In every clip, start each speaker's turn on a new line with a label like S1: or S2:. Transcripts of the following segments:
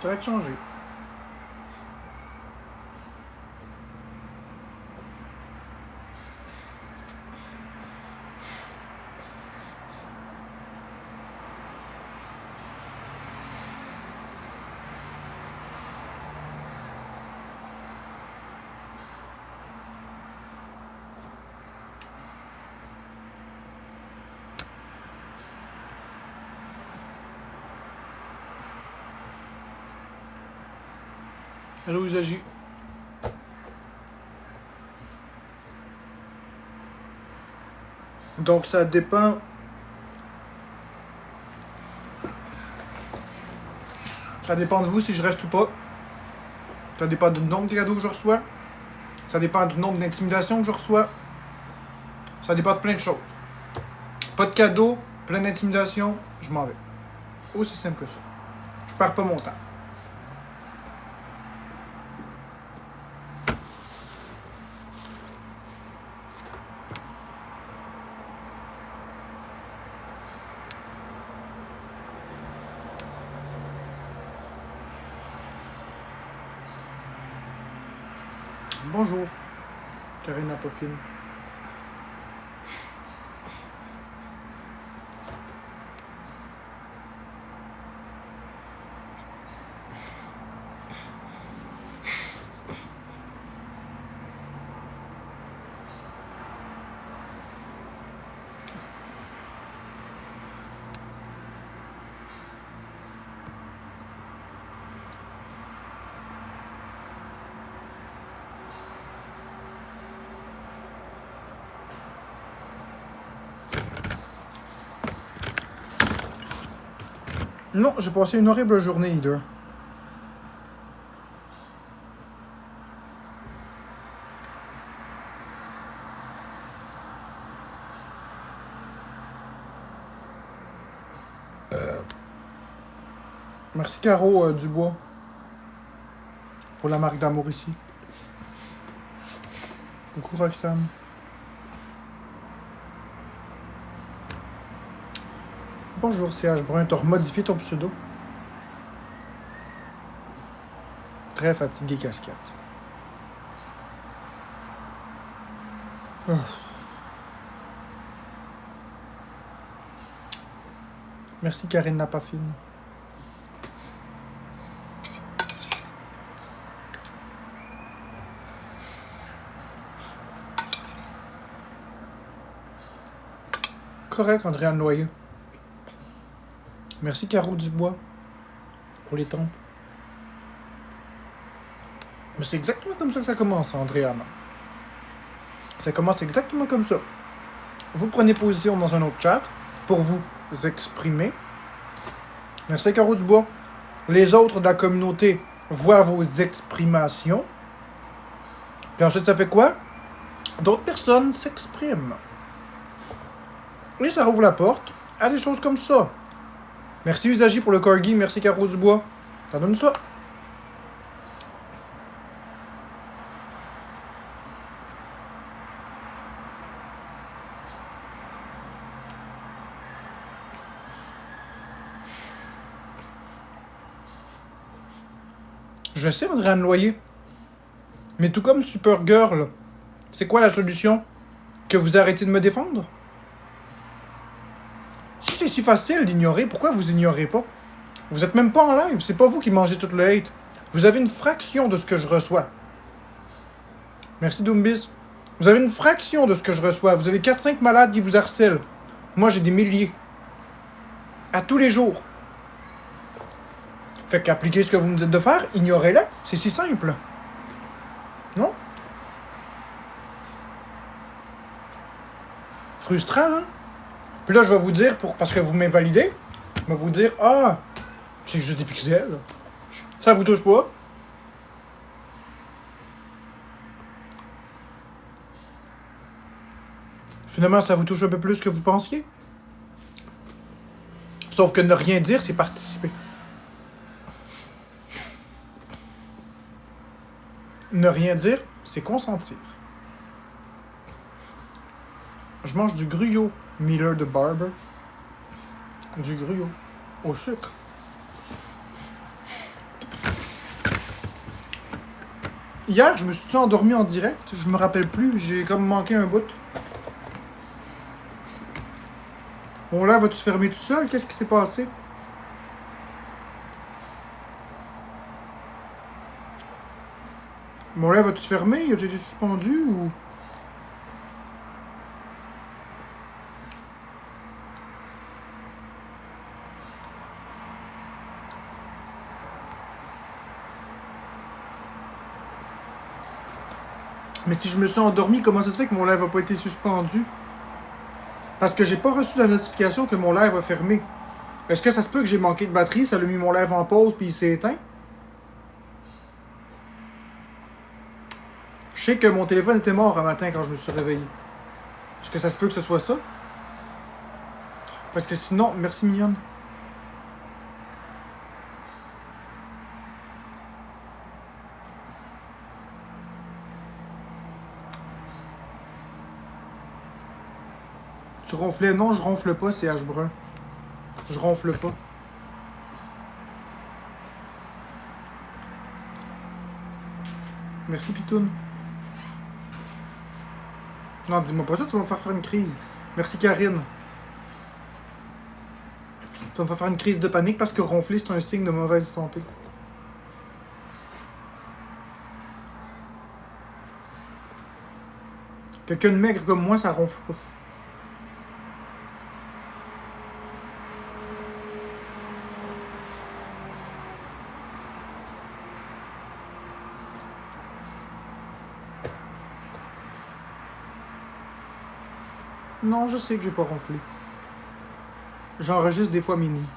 S1: Ça va être changé. Allô, usager. Donc, ça dépend. Ça dépend de vous si je reste ou pas. Ça dépend du nombre de cadeaux que je reçois. Ça dépend du nombre d'intimidations que je reçois. Ça dépend de plein de choses. Pas de cadeaux, plein d'intimidations, je m'en vais. Aussi simple que ça. Je perds pas mon temps. Bonjour, Karine Apofine. Non, j'ai passé une horrible journée, Heather. Merci Caro Dubois pour la marque d'amour ici. Coucou Roxane. Bonjour CH Brun, t'as remodifié ton pseudo? Très fatigué casquette. Oh. Merci Karine Napafine. Correct, Andréane Noyer. Merci Caro Dubois pour les tons. Mais c'est exactement comme ça que ça commence, Andréane. Ça commence exactement comme ça. Vous prenez position dans un autre chat pour vous exprimer. Merci Caro Dubois. Les autres de la communauté voient vos exprimations. Puis ensuite, ça fait quoi? D'autres personnes s'expriment. Et ça rouvre la porte à des choses comme ça. Merci Usagie pour le corgi. Merci Caro Dubois. Ça donne ça. Je sais, Andréane Loyer. Mais tout comme Supergirl, c'est quoi la solution? Que vous arrêtez de me défendre? Si c'est si facile d'ignorer, pourquoi vous ignorez pas? Vous êtes même pas en live, c'est pas vous qui mangez tout le hate. Vous avez une fraction de ce que je reçois. Merci Doombis. Vous avez une fraction de ce que je reçois. Vous avez 4-5 malades qui vous harcèlent. Moi, j'ai des milliers. À tous les jours. Fait qu'appliquez ce que vous me dites de faire, ignorez-le. C'est si simple. Non? Frustrant, hein? Puis là, je vais vous dire, parce que vous m'invalidez, je vais vous dire, ah, c'est juste des pixels. Ça vous touche pas? Finalement, ça vous touche un peu plus que vous pensiez. Sauf que ne rien dire, c'est participer. Ne rien dire, c'est consentir. Je mange du gruyot Miller de Barber. Du gruyot au sucre. Hier, je me suis endormi en direct. Je me rappelle plus. J'ai comme manqué un bout. Mon live va-tu se fermer tout seul? Qu'est-ce qui s'est passé? Mon live va-tu se fermer? Il a-tu été suspendu ou... Mais si je me suis endormi, comment ça se fait que mon live n'a pas été suspendu? Parce que j'ai pas reçu la notification que mon live a fermé. Est-ce que ça se peut que j'ai manqué de batterie, ça a mis mon live en pause puis il s'est éteint? Je sais que mon téléphone était mort un matin quand je me suis réveillé. Est-ce que ça se peut que ce soit ça? Parce que sinon, merci mignonne. Tu ronflais? Non, je ronfle pas, c'est H brun. Je ronfle pas. Merci Pitoun. Non, dis-moi pas ça, tu vas me faire une crise. Merci Karine. Tu vas me faire une crise de panique parce que ronfler, c'est un signe de mauvaise santé. Quelqu'un de maigre comme moi, ça ronfle pas. Non, je sais que j'ai pas ronflé. J'enregistre des fois minuit.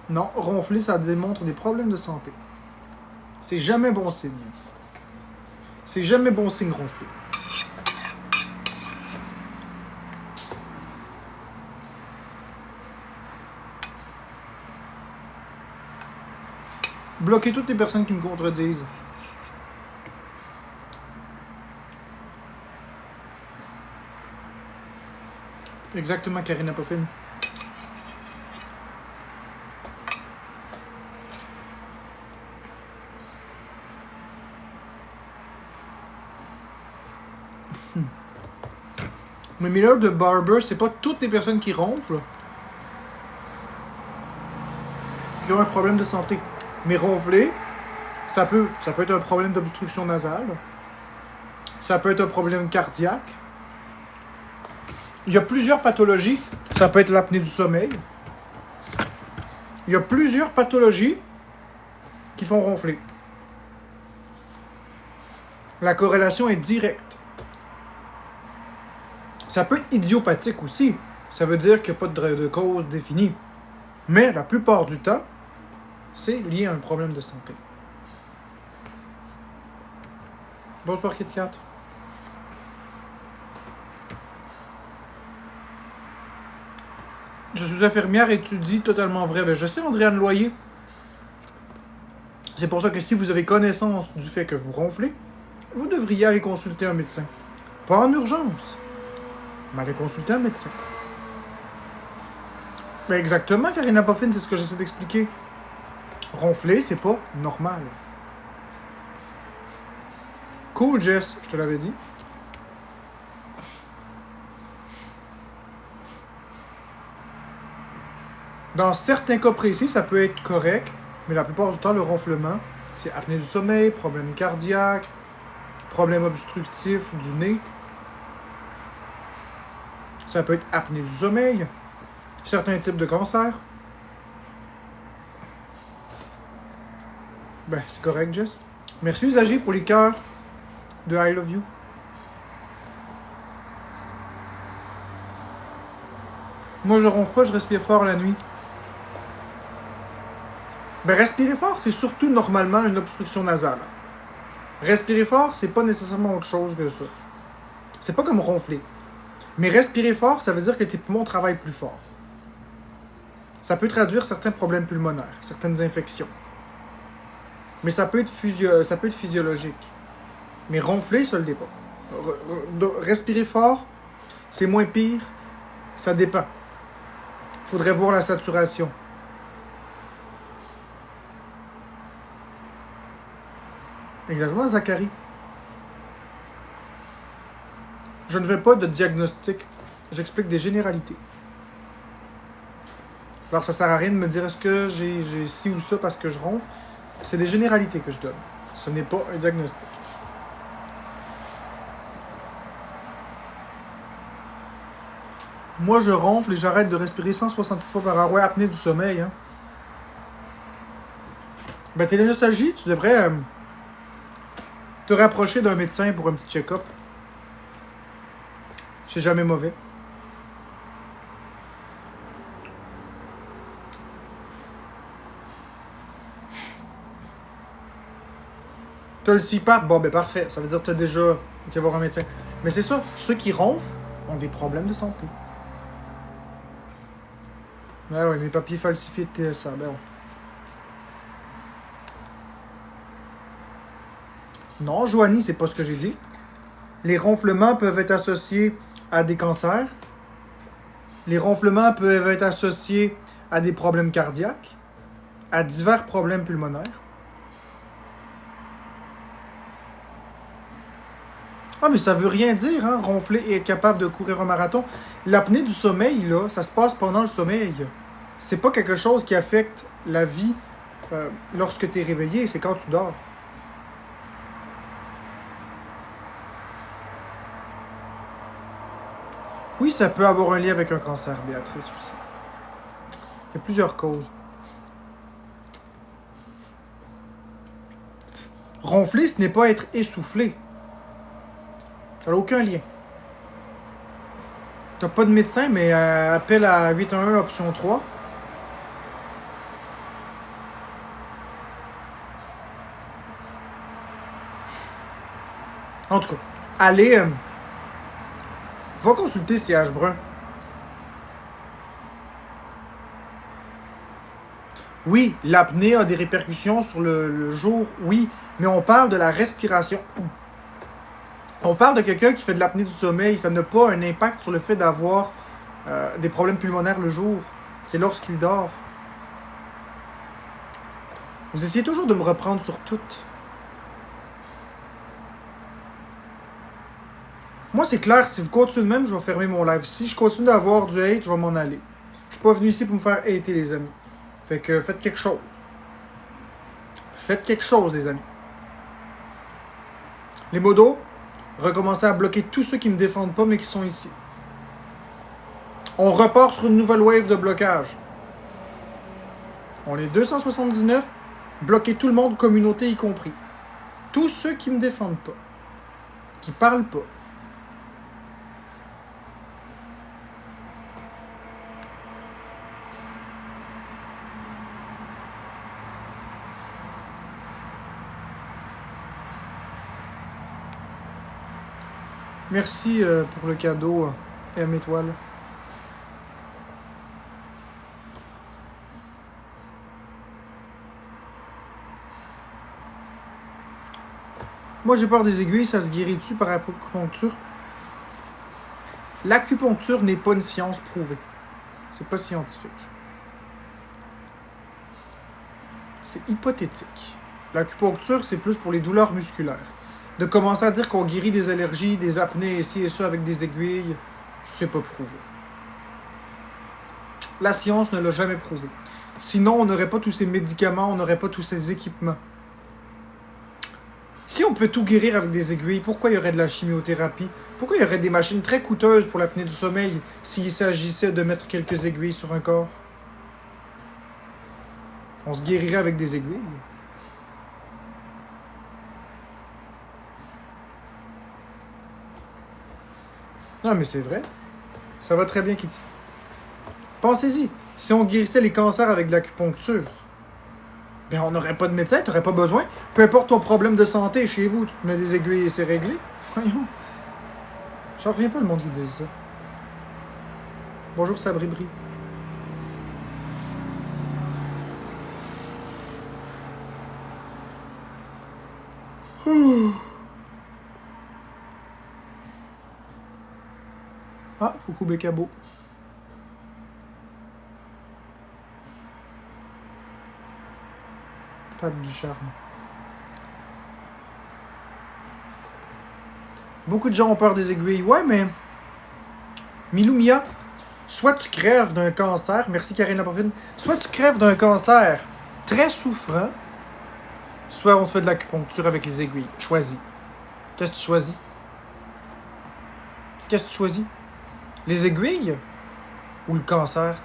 S1: Non, ronfler, ça démontre des problèmes de santé. C'est jamais bon signe. C'est jamais bon signe ronfler. Bloquez toutes les personnes qui me contredisent. Exactement, Karine n'a pas fini. Mais Miller de Barber, c'est pas toutes les personnes qui ronflent qui ont un problème de santé. Mais ronfler, ça peut être un problème d'obstruction nasale. Ça peut être un problème cardiaque. Il y a plusieurs pathologies. Ça peut être l'apnée du sommeil. Il y a plusieurs pathologies qui font ronfler. La corrélation est directe. Ça peut être idiopathique aussi. Ça veut dire qu'il n'y a pas de cause définie. Mais la plupart du temps, c'est lié à un problème de santé. Bonsoir Kit Kat. Je suis infirmière et tu dis totalement vrai. Ben, je sais, Andréane Loyer. C'est pour ça que si vous avez connaissance du fait que vous ronflez, vous devriez aller consulter un médecin. Pas en urgence, mais aller consulter un médecin. Ben exactement, Karina Poffin, c'est ce que j'essaie d'expliquer. Ronfler, c'est pas normal. Cool, Jess, je te l'avais dit. Dans certains cas précis, ça peut être correct, mais la plupart du temps, le ronflement, c'est apnée du sommeil, problème cardiaque, problème obstructif du nez. Ça peut être apnée du sommeil, certains types de cancers. Ben, c'est correct, Jess. Merci, Usagi, pour les cœurs de I Love You. Moi, je ronfle pas, je respire fort la nuit. Ben, respirer fort, c'est surtout normalement une obstruction nasale. Respirer fort, c'est pas nécessairement autre chose que ça. C'est pas comme ronfler. Mais respirer fort, ça veut dire que tes poumons travaillent plus fort. Ça peut traduire certains problèmes pulmonaires, certaines infections. Mais ça peut être physiologique. Mais ronfler, ça le l'est pas. Respirer fort, c'est moins pire. Ça dépend. Faudrait voir la saturation. Exactement, Zachary. Je ne fais pas de diagnostic. J'explique des généralités. Alors, ça sert à rien de me dire est-ce que j'ai ci ou ça parce que je ronfle. C'est des généralités que je donne. Ce n'est pas un diagnostic. Moi, je ronfle et j'arrête de respirer 168 fois par heure. Ouais, apnée du sommeil, hein. Ben, t'es la nostalgie, tu devrais te rapprocher d'un médecin pour un petit check-up. C'est jamais mauvais. T'as le CPAP, bon ben parfait. Ça veut dire que t'as déjà été voir un médecin. Mais c'est ça, ceux qui ronflent ont des problèmes de santé. Ben ouais, mes papiers falsifiés de TSA, ben ouais. Non, Joanie, c'est pas ce que j'ai dit. Les ronflements peuvent être associés à des cancers. Les ronflements peuvent être associés à des problèmes cardiaques, à divers problèmes pulmonaires. Ah, mais ça veut rien dire, hein, ronfler et être capable de courir un marathon. L'apnée du sommeil, là, ça se passe pendant le sommeil. C'est pas quelque chose qui affecte la vie lorsque tu es réveillé, c'est quand tu dors. Oui, ça peut avoir un lien avec un cancer, Béatrice aussi. Il y a plusieurs causes. Ronfler, ce n'est pas être essoufflé. Ça n'a aucun lien. T'as pas de médecin, mais appelle à 811 option 3. En tout cas, allez, va consulter CH Brun. Oui, l'apnée a des répercussions sur le jour, oui, mais on parle de la respiration. On parle de quelqu'un qui fait de l'apnée du sommeil, ça n'a pas un impact sur le fait d'avoir des problèmes pulmonaires le jour. C'est lorsqu'il dort. Vous essayez toujours de me reprendre sur tout. Moi, c'est clair, si vous continuez de même, je vais fermer mon live. Si je continue d'avoir du hate, je vais m'en aller. Je suis pas venu ici pour me faire hater, les amis. Fait que faites quelque chose. Faites quelque chose, les amis. Les modos, recommencez à bloquer tous ceux qui me défendent pas, mais qui sont ici. On repart sur une nouvelle wave de blocage. On est 279. Bloquez tout le monde, communauté y compris. Tous ceux qui me défendent pas. Qui parlent pas. Merci pour le cadeau, M étoile. Moi, j'ai peur des aiguilles, ça se guérit dessus par acupuncture. L'acupuncture n'est pas une science prouvée. C'est pas scientifique. C'est hypothétique. L'acupuncture, c'est plus pour les douleurs musculaires. De commencer à dire qu'on guérit des allergies, des apnées, ci et ça avec des aiguilles, c'est pas prouvé. La science ne l'a jamais prouvé. Sinon, on n'aurait pas tous ces médicaments, on n'aurait pas tous ces équipements. Si on peut tout guérir avec des aiguilles, pourquoi il y aurait de la chimiothérapie? Pourquoi il y aurait des machines très coûteuses pour l'apnée du sommeil s'il s'agissait de mettre quelques aiguilles sur un corps? On se guérirait avec des aiguilles. Non, mais c'est vrai. Ça va très bien, Kitty. Pensez-y. Si on guérissait les cancers avec de l'acupuncture, ben on n'aurait pas de médecin, tu n'aurais pas besoin. Peu importe ton problème de santé chez vous, tu te mets des aiguilles et c'est réglé. Voyons. J'en reviens pas le monde qui dit ça. Bonjour Sabribri. Ah, coucou Bécabo. Pas du charme. Beaucoup de gens ont peur des aiguilles. Ouais, mais... Milou Mia, soit tu crèves d'un cancer... Merci Karine Lapofine. Soit tu crèves d'un cancer très souffrant, soit on te fait de l'acupuncture avec les aiguilles. Choisis. Qu'est-ce que tu choisis? Qu'est-ce que tu choisis? Les aiguilles ou le cancer?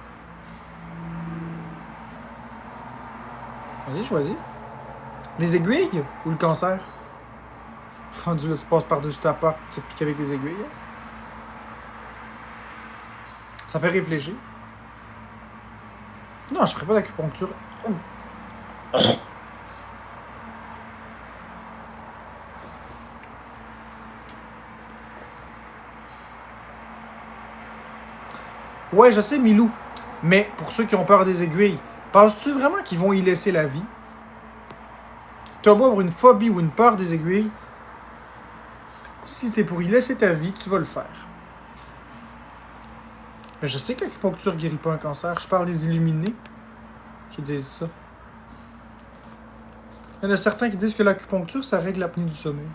S1: Vas-y, choisis. Les aiguilles ou le cancer? Rendu là, tu passes par-dessus ta porte, tu te piques avec les aiguilles. Ça fait réfléchir. Non, je ferai pas d'acupuncture. Ouais, je sais, Milou. Mais pour ceux qui ont peur des aiguilles, penses-tu vraiment qu'ils vont y laisser la vie? Tu beau avoir une phobie ou une peur des aiguilles, si t'es pour y laisser ta vie, tu vas le faire. Mais je sais que l'acupuncture guérit pas un cancer. Je parle des illuminés qui disent ça. Il y en a certains qui disent que l'acupuncture, ça règle l'apnée du sommeil.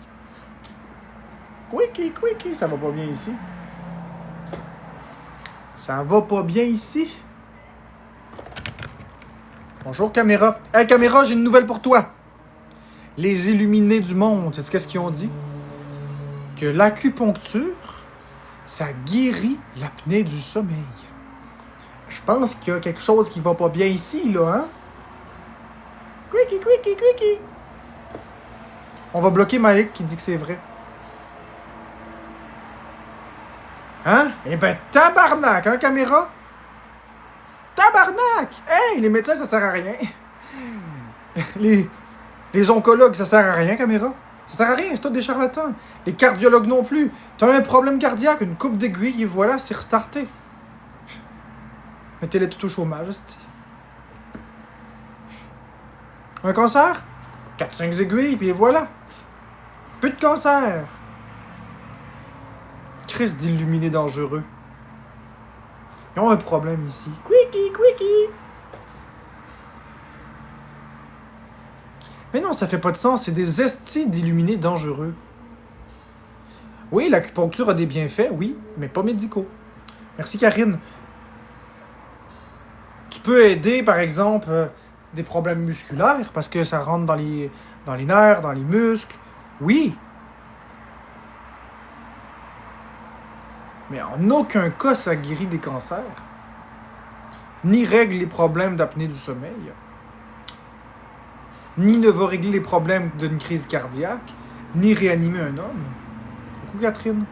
S1: Quickie, ça va pas bien ici. Ça va pas bien ici. Bonjour caméra. Hey caméra, j'ai une nouvelle pour toi. Les illuminés du monde, sais-tu qu'est-ce qu'ils ont dit? Que l'acupuncture, ça guérit l'apnée du sommeil. Je pense qu'il y a quelque chose qui va pas bien ici, là, hein? Quickie. On va bloquer Malik qui dit que c'est vrai. Hein? Eh ben, tabarnak, hein, caméra? Tabarnak! Hey, les médecins, ça sert à rien. Les oncologues, ça sert à rien, caméra. Ça sert à rien, c'est tout des charlatans. Les cardiologues non plus. T'as un problème cardiaque, une coupe d'aiguille, et voilà, c'est restarté. Mettez-les tout au chômage, c'est. Un cancer? 4-5 aiguilles, puis voilà. Plus de cancer. Crise d'illuminés dangereux. Ils ont un problème ici. Quickie. Mais non, ça fait pas de sens. C'est des estis d'illuminés dangereux. Oui, l'acupuncture a des bienfaits, oui, mais pas médicaux. Merci, Karine. Tu peux aider, par exemple, des problèmes musculaires, parce que ça rentre dans les nerfs, dans les muscles. Oui. Mais en aucun cas, ça guérit des cancers. Ni règle les problèmes d'apnée du sommeil. Ni ne va régler les problèmes d'une crise cardiaque. Ni réanimer un homme. Coucou, Catherine.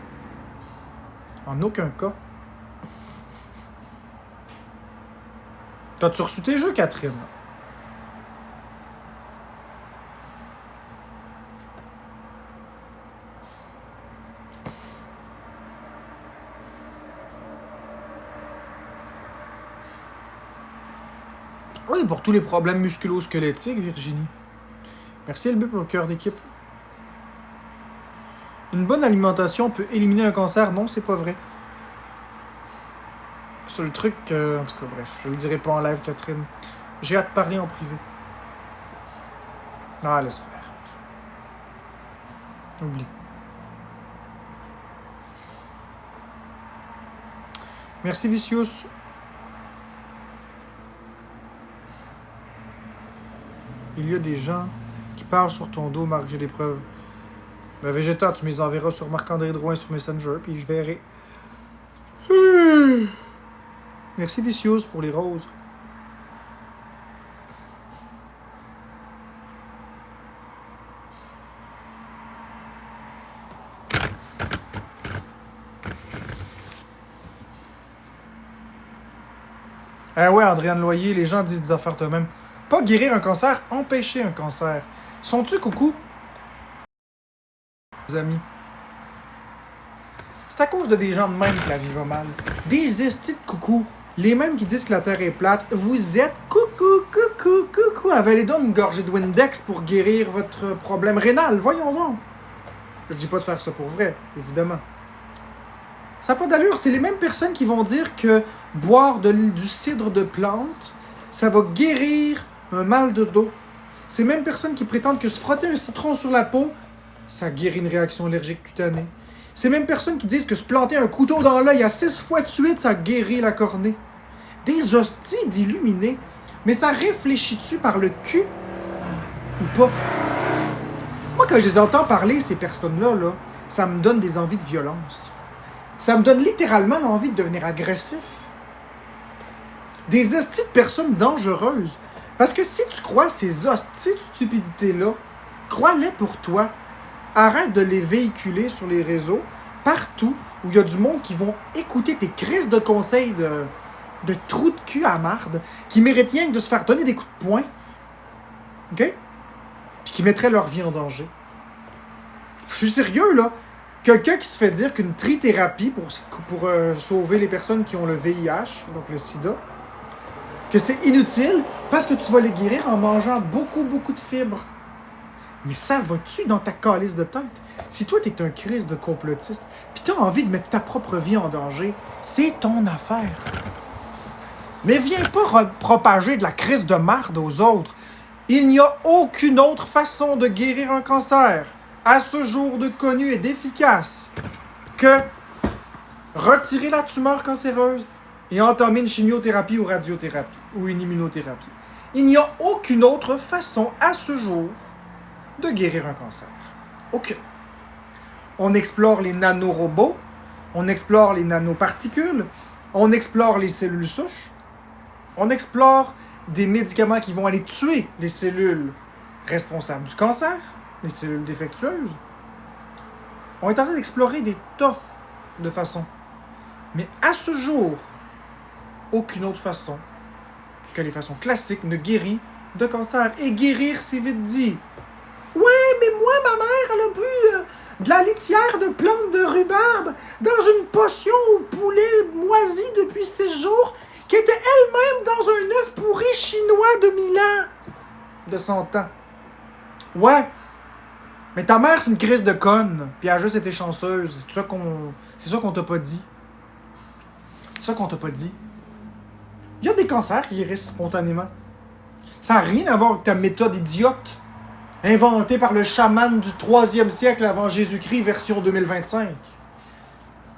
S1: En aucun cas. T'as-tu reçu tes jeux, Catherine? Oui, pour tous les problèmes musculo-squelettiques, Virginie. Merci, LB, pour le cœur d'équipe. Une bonne alimentation peut éliminer un cancer? Non, c'est pas vrai. C'est le truc... en tout cas, bref, je le dirai pas en live, Catherine. J'ai hâte de parler en privé. Ah, laisse faire. Oublie. Merci, Vicious. Il y a des gens qui parlent sur ton dos, Marc, j'ai des preuves. Ben, Végéta, tu me les enverras sur Marc-André Drouin sur Messenger, puis je verrai. Merci, Vicious, pour les roses. Ah ouais, Andréane Loyer, les gens disent des affaires d'eux-mêmes. Pas guérir un cancer, empêcher un cancer. Sont-tu coucou? Les amis. C'est à cause de des gens de même que la vie va mal. Des estis de coucou. Les mêmes qui disent que la Terre est plate. Vous êtes coucou. Avalez donc une gorgée de Windex pour guérir votre problème rénal. Voyons donc. Je dis pas de faire ça pour vrai, évidemment. Ça n'a pas d'allure. C'est les mêmes personnes qui vont dire que boire du cidre de plante, ça va guérir un mal de dos. C'est les mêmes personnes qui prétendent que se frotter un citron sur la peau, ça guérit une réaction allergique cutanée. Ces mêmes personnes qui disent que se planter un couteau dans l'œil à 6 fois de suite, ça guérit la cornée. Des hosties d'illuminés. Mais ça réfléchit-tu par le cul ou pas? Moi, quand je les entends parler, ces personnes-là, là, ça me donne des envies de violence. Ça me donne littéralement l'envie de devenir agressif. Des hosties de personnes dangereuses. Parce que si tu crois ces hosties de stupidités-là, crois-les pour toi. Arrête de les véhiculer sur les réseaux, partout où il y a du monde qui vont écouter tes crises de conseils de trous de cul à marde, qui méritent rien que de se faire donner des coups de poing. OK? Puis qui mettraient leur vie en danger. Je suis sérieux, là. Quelqu'un qui se fait dire qu'une trithérapie pour sauver les personnes qui ont le VIH, donc le sida, que c'est inutile parce que tu vas les guérir en mangeant beaucoup, beaucoup de fibres. Mais ça va-tu dans ta calice de tête? Si toi, t'es un crise de complotiste, pis t'as envie de mettre ta propre vie en danger, c'est ton affaire. Mais viens pas propager de la crise de marde aux autres. Il n'y a aucune autre façon de guérir un cancer, à ce jour de connu et d'efficace, que retirer la tumeur cancéreuse et entamer une chimiothérapie ou radiothérapie, ou une immunothérapie. Il n'y a aucune autre façon, à ce jour, de guérir un cancer. Aucune. On explore les nanorobots, on explore les nanoparticules, on explore les cellules souches, on explore des médicaments qui vont aller tuer les cellules responsables du cancer, les cellules défectueuses. On est en train d'explorer des tas de façons. Mais à ce jour, aucune autre façon que les façons classiques ne guérit de cancer. Et guérir, c'est vite dit. Ouais, mais moi, ma mère, elle a bu de la litière de plantes de rhubarbe dans une potion au poulet moisi depuis 6 jours qui était elle-même dans un œuf pourri chinois de 1000 ans. De 100 ans. Ouais. Mais ta mère, c'est une crise de conne, puis elle a juste été chanceuse. C'est ça qu'on t'a pas dit. C'est ça qu'on t'a pas dit. Il y a des cancers qui guérissent spontanément. Ça n'a rien à voir avec ta méthode idiote, inventée par le chaman du 3e siècle avant Jésus-Christ, version 2025.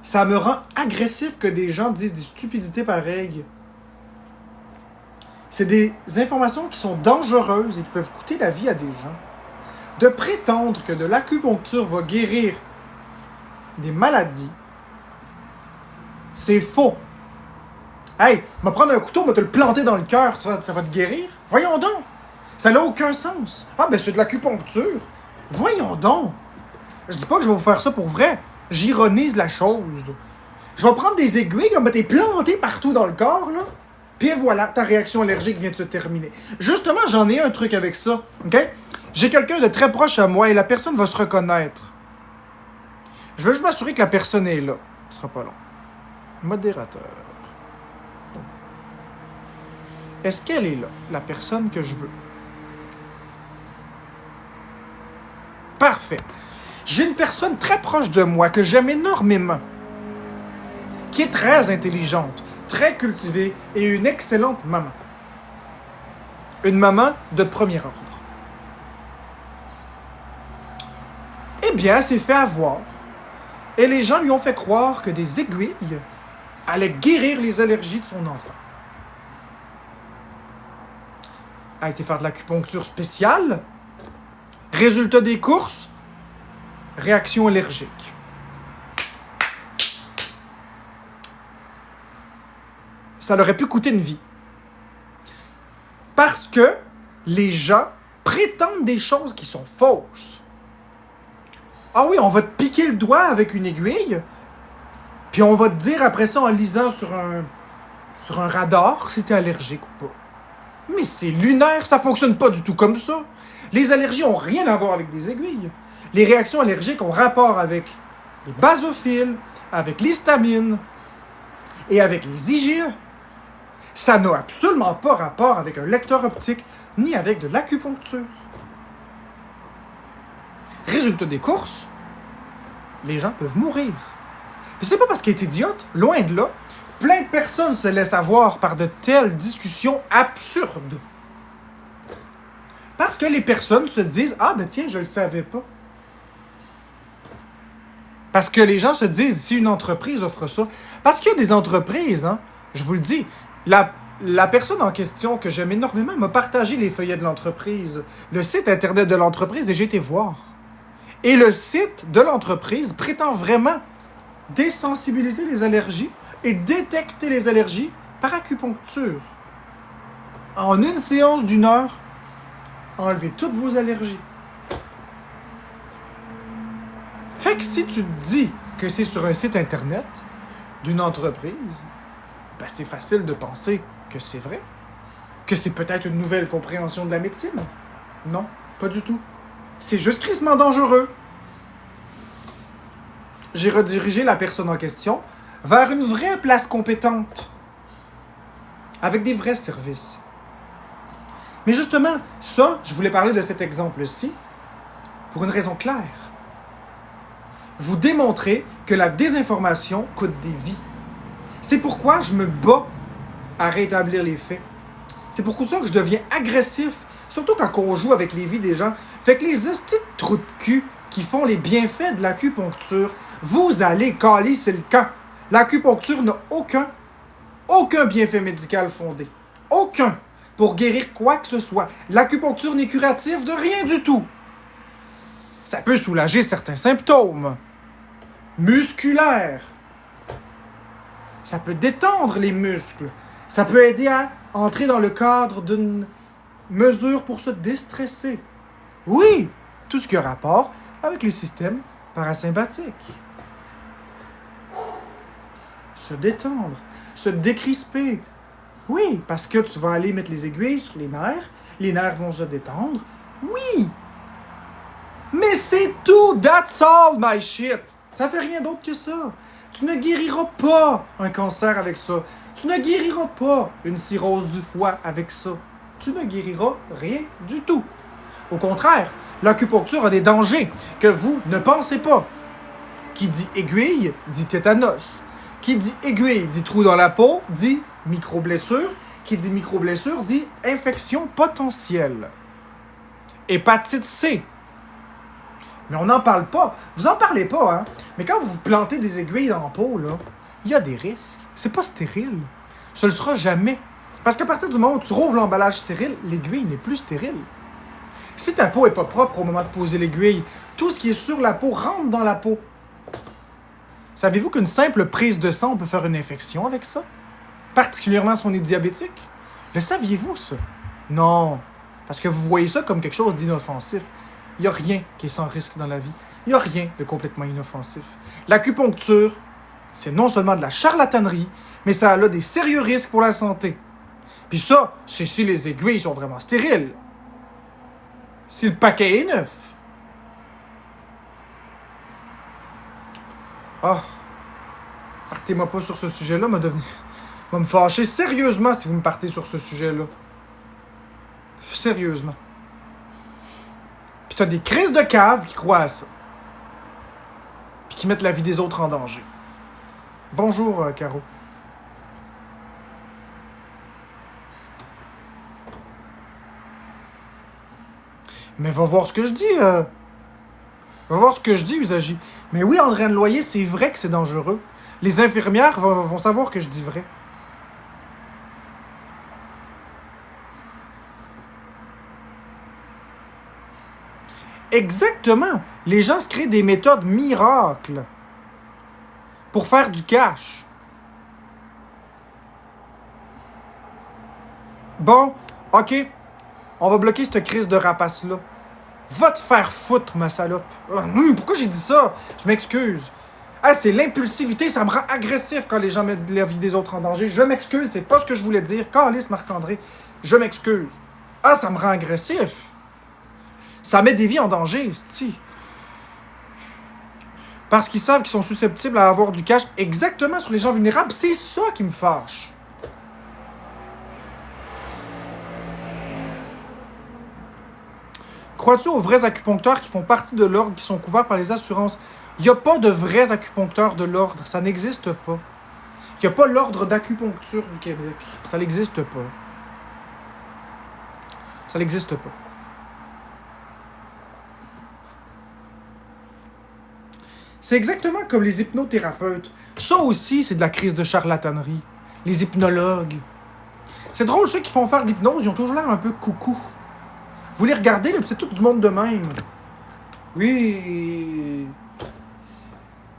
S1: Ça me rend agressif que des gens disent des stupidités pareilles. C'est des informations qui sont dangereuses et qui peuvent coûter la vie à des gens. De prétendre que de l'acupuncture va guérir des maladies, c'est faux. Hey, me prendre un couteau, me te le planter dans le cœur, ça va te guérir? Voyons donc! Ça n'a aucun sens. Ah, ben c'est de l'acupuncture. Voyons donc! Je dis pas que je vais vous faire ça pour vrai. J'ironise la chose. Je vais prendre des aiguilles, là, me les planter partout dans le corps, là. Puis voilà, ta réaction allergique vient de se terminer. Justement, j'en ai un truc avec ça, OK? J'ai quelqu'un de très proche à moi et la personne va se reconnaître. Je veux juste m'assurer que la personne est là. Ce sera pas long. Modérateur. Est-ce qu'elle est là, la personne que je veux? Parfait. J'ai une personne très proche de moi que j'aime énormément, qui est très intelligente, très cultivée et une excellente maman. Une maman de premier ordre. Eh bien, elle s'est fait avoir. Et les gens lui ont fait croire que des aiguilles allaient guérir les allergies de son enfant. A été faire de l'acupuncture spéciale. Résultat des courses, réaction allergique. Ça leur aurait pu coûter une vie. Parce que les gens prétendent des choses qui sont fausses. Ah oui, on va te piquer le doigt avec une aiguille, puis on va te dire après ça en lisant sur un radar si t'es allergique ou pas. Mais c'est lunaire, ça fonctionne pas du tout comme ça. Les allergies ont rien à voir avec des aiguilles. Les réactions allergiques ont rapport avec les basophiles, avec l'histamine et avec les IgE. Ça n'a absolument pas rapport avec un lecteur optique ni avec de l'acupuncture. Résultat des courses, les gens peuvent mourir. Puis c'est pas parce qu'elle est idiote, loin de là. Plein de personnes se laissent avoir par de telles discussions absurdes. Parce que les personnes se disent « Ah ben tiens, je le savais pas. » Parce que les gens se disent, si une entreprise offre ça, parce qu'il y a des entreprises, hein, je vous le dis, la personne en question que j'aime énormément m'a partagé les feuillets de l'entreprise, le site internet de l'entreprise, et j'ai été voir. Et le site de l'entreprise prétend vraiment désensibiliser les allergies et détecter les allergies par acupuncture. En une séance d'1 heure, enlever toutes vos allergies. Fait que si tu te dis que c'est sur un site internet d'une entreprise, ben c'est facile de penser que c'est vrai. Que c'est peut-être une nouvelle compréhension de la médecine. Non, pas du tout. C'est juste crissement dangereux. J'ai redirigé la personne en question vers une vraie place compétente. Avec des vrais services. Mais justement, ça, je voulais parler de cet exemple-ci pour une raison claire. Vous démontrez que la désinformation coûte des vies. C'est pourquoi je me bats à rétablir les faits. C'est pour ça que je deviens agressif, surtout quand on joue avec les vies des gens. Fait que les hosties de trous de cul qui font les bienfaits de l'acupuncture, vous allez caler, c'est le camp. L'acupuncture n'a aucun bienfait médical fondé. Aucun. Pour guérir quoi que ce soit. L'acupuncture n'est curative de rien du tout. Ça peut soulager certains symptômes musculaires. Ça peut détendre les muscles. Ça peut aider à entrer dans le cadre d'une mesure pour se déstresser. Oui, tout ce qui a rapport avec le système parasympathique. Se détendre, se décrisper. Oui, parce que tu vas aller mettre les aiguilles sur les nerfs vont se détendre. Oui! Mais c'est tout! That's all, my shit! Ça fait rien d'autre que ça. Tu ne guériras pas un cancer avec ça. Tu ne guériras pas une cirrhose du foie avec ça. Tu ne guériras rien du tout. Au contraire, l'acupuncture a des dangers que vous ne pensez pas. Qui dit aiguille, dit tétanos. Qui dit aiguille, dit trou dans la peau, dit micro-blessure. Qui dit micro-blessure, dit infection potentielle. Hépatite C. Mais on n'en parle pas. Vous en parlez pas, hein? Mais quand vous plantez des aiguilles dans la peau, là, il y a des risques. C'est pas stérile. Ce ne le sera jamais. Parce qu'à partir du moment où tu rouvres l'emballage stérile, l'aiguille n'est plus stérile. Si ta peau n'est pas propre au moment de poser l'aiguille, tout ce qui est sur la peau rentre dans la peau. Savez-vous qu'une simple prise de sang peut faire une infection avec ça? Particulièrement si on est diabétique? Le saviez-vous, ça? Non. Parce que vous voyez ça comme quelque chose d'inoffensif. Il n'y a rien qui est sans risque dans la vie. Il n'y a rien de complètement inoffensif. L'acupuncture, c'est non seulement de la charlatanerie, mais ça a des sérieux risques pour la santé. Puis ça, c'est si les aiguilles sont vraiment stériles. Si le paquet est neuf. Ah, partez-moi pas sur ce sujet-là, va me fâcher sérieusement si vous me partez sur ce sujet-là. Sérieusement. Puis t'as des crises de cave qui croient à ça. Puis qui mettent la vie des autres en danger. Bonjour, Caro. Mais va voir ce que je dis, Va voir ce que je dis, Usagi. Mais oui, Andréane Loyer, c'est vrai que c'est dangereux. Les infirmières vont savoir que je dis vrai. Exactement. Les gens se créent des méthodes miracles pour faire du cash. Bon, OK. On va bloquer cette crise de rapace-là. Va te faire foutre, ma salope. Pourquoi j'ai dit ça? Je m'excuse. Ah, c'est l'impulsivité, ça me rend agressif quand les gens mettent la vie des autres en danger. Je m'excuse, c'est pas ce que je voulais dire. Calisse, Marc-André, je m'excuse. Ah, ça me rend agressif. Ça met des vies en danger, c'ti. Parce qu'ils savent qu'ils sont susceptibles à avoir du cash exactement sur les gens vulnérables. C'est ça qui me fâche. Crois-tu aux vrais acupuncteurs qui font partie de l'ordre, qui sont couverts par les assurances? Il n'y a pas de vrais acupuncteurs de l'ordre. Ça n'existe pas. Il n'y a pas l'ordre d'acupuncture du Québec. Ça n'existe pas. Ça n'existe pas. C'est exactement comme les hypnothérapeutes. Ça aussi, c'est de la crise de charlatanerie. Les hypnologues. C'est drôle, ceux qui font faire de l'hypnose, ils ont toujours l'air un peu coucou. Vous les regardez, là, c'est tout du monde de même. Oui.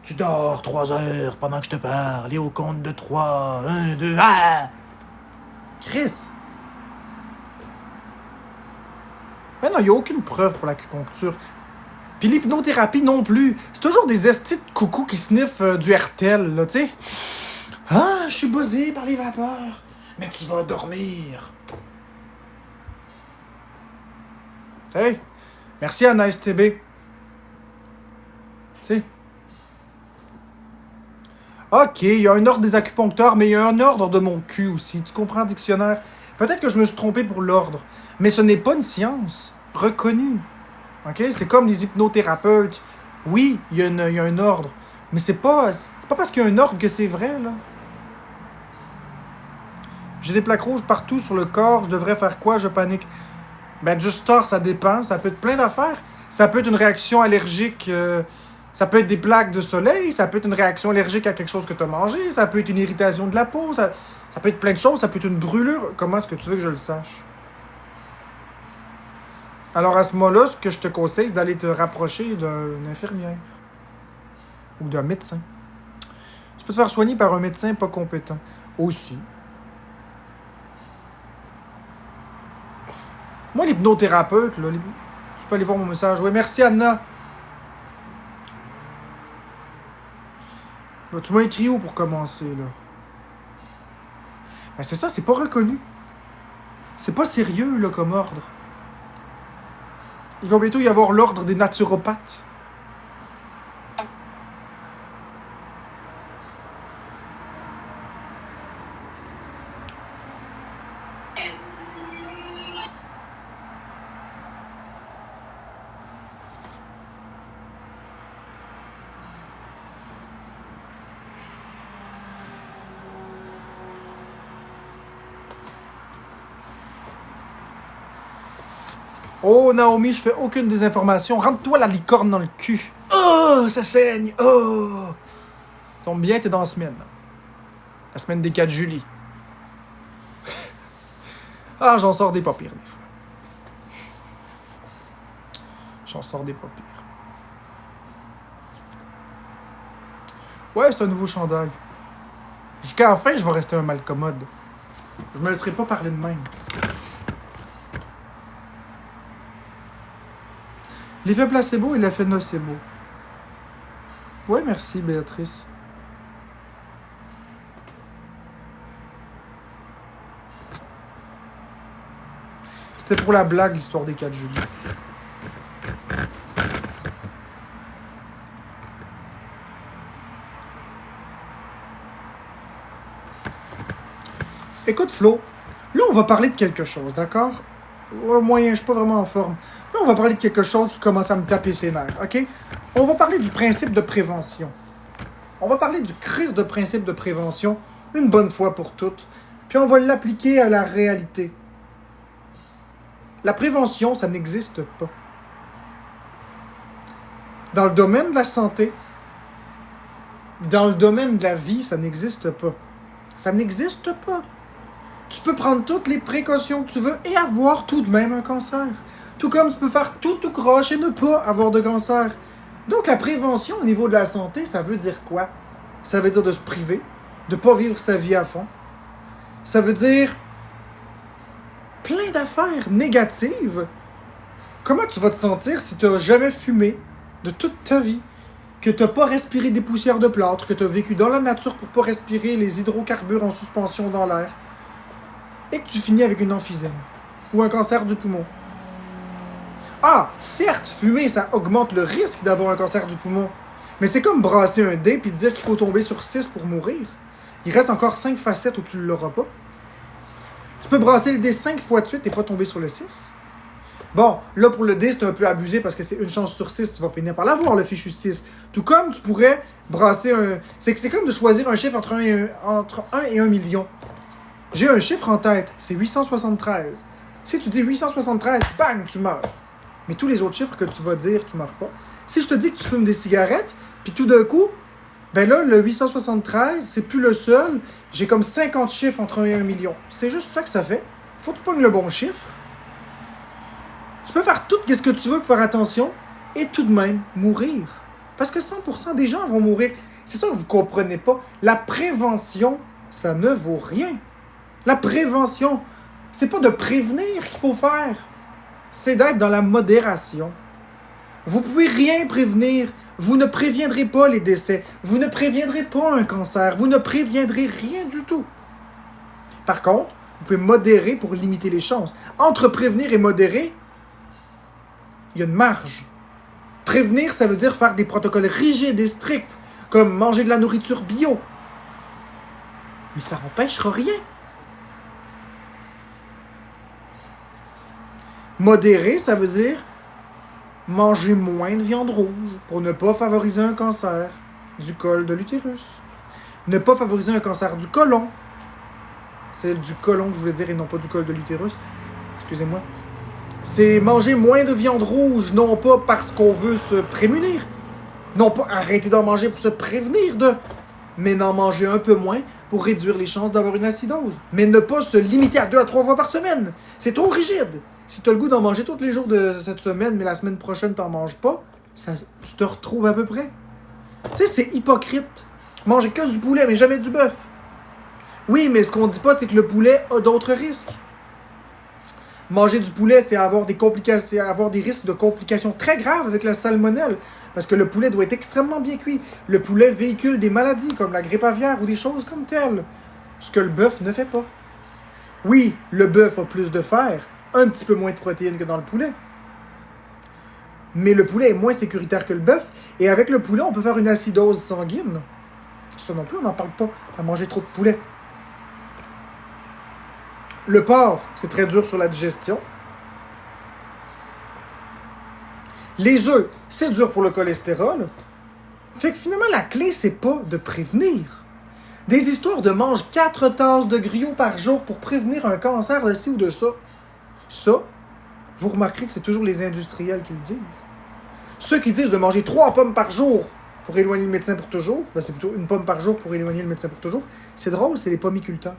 S1: Tu dors 3 heures pendant que je te parle, et au compte de 3, 1, 2, ah! Chris! Ben non, il n'y a aucune preuve pour l'acupuncture. Puis l'hypnothérapie non plus. C'est toujours des estis de coucou qui sniffent du RTL, là, tu sais. Ah, je suis buzzé par les vapeurs. Mais tu vas dormir. Hey, merci Anaïs TB. Tu sais. Ok, il y a un ordre des acupuncteurs, mais il y a un ordre de mon cul aussi. Tu comprends, dictionnaire? Peut-être que je me suis trompé pour l'ordre, mais ce n'est pas une science reconnue. Ok? C'est comme les hypnothérapeutes. Oui, il y a un ordre, mais c'est pas parce qu'il y a un ordre que c'est vrai, là. J'ai des plaques rouges partout sur le corps, je devrais faire quoi? Je panique. Ben, juste tort, ça dépend. Ça peut être plein d'affaires. Ça peut être une réaction allergique. Ça peut être des plaques de soleil. Ça peut être une réaction allergique à quelque chose que tu as mangé. Ça peut être une irritation de la peau. Ça peut être plein de choses. Ça peut être une brûlure. Comment est-ce que tu veux que je le sache? Alors, à ce moment-là, ce que je te conseille, c'est d'aller te rapprocher d'une infirmière. Ou d'un médecin. Tu peux te faire soigner par un médecin pas compétent. Aussi. Moi, l'hypnothérapeute, là, tu peux aller voir mon message. Oui, merci Anna. Là, tu m'as écrit où pour commencer, là? Ben c'est ça, c'est pas reconnu. C'est pas sérieux, là, comme ordre. Il va bientôt y avoir l'ordre des naturopathes. Oh, Naomi, je fais aucune désinformation. Rentre-toi la licorne dans le cul. Oh, ça saigne. Oh. Tombe bien, t'es dans la semaine. La semaine des 4 juillet. Ah, j'en sors des pas pires, des fois. J'en sors des pas pires. Ouais, c'est un nouveau chandail. Jusqu'à la fin, je vais rester un malcommode. Je me laisserai pas parler de même. L'effet placebo et l'effet nocebo. Ouais, merci, Béatrice. C'était pour la blague, l'histoire des 4 juillet. Écoute, Flo, là, on va parler de quelque chose, d'accord? Moyen, je suis pas vraiment en forme. Là, on va parler de quelque chose qui commence à me taper ses nerfs, OK? On va parler du principe de prévention. On va parler du crise de principe de prévention une bonne fois pour toutes, puis on va l'appliquer à la réalité. La prévention, ça n'existe pas. Dans le domaine de la santé, dans le domaine de la vie, ça n'existe pas. Ça n'existe pas. Tu peux prendre toutes les précautions que tu veux et avoir tout de même un cancer. Tout comme tu peux faire tout croche et ne pas avoir de cancer. Donc la prévention au niveau de la santé, ça veut dire quoi? Ça veut dire de se priver, de ne pas vivre sa vie à fond. Ça veut dire plein d'affaires négatives. Comment tu vas te sentir si tu n'as jamais fumé de toute ta vie? Que tu n'as pas respiré des poussières de plâtre, que tu as vécu dans la nature pour ne pas respirer les hydrocarbures en suspension dans l'air, et que tu finis avec une emphysème ou un cancer du poumon. Ah, certes, fumer, ça augmente le risque d'avoir un cancer du poumon, mais c'est comme brasser un dé puis dire qu'il faut tomber sur 6 pour mourir. Il reste encore 5 facettes où tu ne l'auras pas. Tu peux brasser le dé 5 fois de suite et pas tomber sur le 6. Bon, là, pour le dé, c'est un peu abusé parce que c'est une chance sur 6, tu vas finir par l'avoir, le fichu 6. Tout comme tu pourrais brasser un... C'est comme de choisir un chiffre entre 1 et 1 million. J'ai un chiffre en tête, c'est 873. Si tu dis 873, bang, tu meurs. Mais tous les autres chiffres que tu vas dire, tu meurs pas. Si je te dis que tu fumes des cigarettes, puis tout d'un coup, ben là, le 873, c'est plus le seul. J'ai comme 50 chiffres entre 1 et 1 million. C'est juste ça que ça fait. Faut que tu pognes le bon chiffre. Tu peux faire tout ce que tu veux pour faire attention et tout de même mourir. Parce que 100% des gens vont mourir. C'est ça que vous ne comprenez pas. La prévention, ça ne vaut rien. La prévention, c'est pas de prévenir qu'il faut faire. C'est d'être dans la modération. Vous pouvez rien prévenir. Vous ne préviendrez pas les décès. Vous ne préviendrez pas un cancer. Vous ne préviendrez rien du tout. Par contre, vous pouvez modérer pour limiter les chances. Entre prévenir et modérer, il y a une marge. Prévenir, ça veut dire faire des protocoles rigides et stricts, comme manger de la nourriture bio. Mais ça n'empêchera rien. Modérer, ça veut dire manger moins de viande rouge pour ne pas favoriser un cancer du col de l'utérus. Ne pas favoriser un cancer du côlon. C'est du côlon que je voulais dire et non pas du col de l'utérus. Excusez-moi. C'est manger moins de viande rouge, non pas parce qu'on veut se prémunir. Non pas arrêter d'en manger pour se prévenir de. Mais d'en manger un peu moins pour réduire les chances d'avoir une acidose. Mais ne pas se limiter à 2 à 3 fois par semaine. C'est trop rigide. Si tu as le goût d'en manger tous les jours de cette semaine, mais la semaine prochaine, tu n'en manges pas, tu te retrouves à peu près. Tu sais, c'est hypocrite. Manger que du poulet, mais jamais du bœuf. Oui, mais ce qu'on dit pas, c'est que le poulet a d'autres risques. Manger du poulet, c'est avoir des complications, c'est avoir des risques de complications très graves avec la salmonelle. Parce que le poulet doit être extrêmement bien cuit. Le poulet véhicule des maladies comme la grippe aviaire ou des choses comme telles. Ce que le bœuf ne fait pas. Oui, le bœuf a plus de fer, un petit peu moins de protéines que dans le poulet. Mais le poulet est moins sécuritaire que le bœuf. Et avec le poulet, on peut faire une acidose sanguine. Ça non plus, on n'en parle pas à manger trop de poulet. Le porc, c'est très dur sur la digestion. Les œufs, c'est dur pour le cholestérol. Fait que finalement, la clé, c'est pas de prévenir. Des histoires de mange 4 tasses de griot par jour pour prévenir un cancer de ci ou de ça. Ça, vous remarquerez que c'est toujours les industriels qui le disent. Ceux qui disent de manger 3 pommes par jour pour éloigner le médecin pour toujours, ben c'est plutôt une pomme par jour pour éloigner le médecin pour toujours. C'est drôle, c'est les pommiculteurs.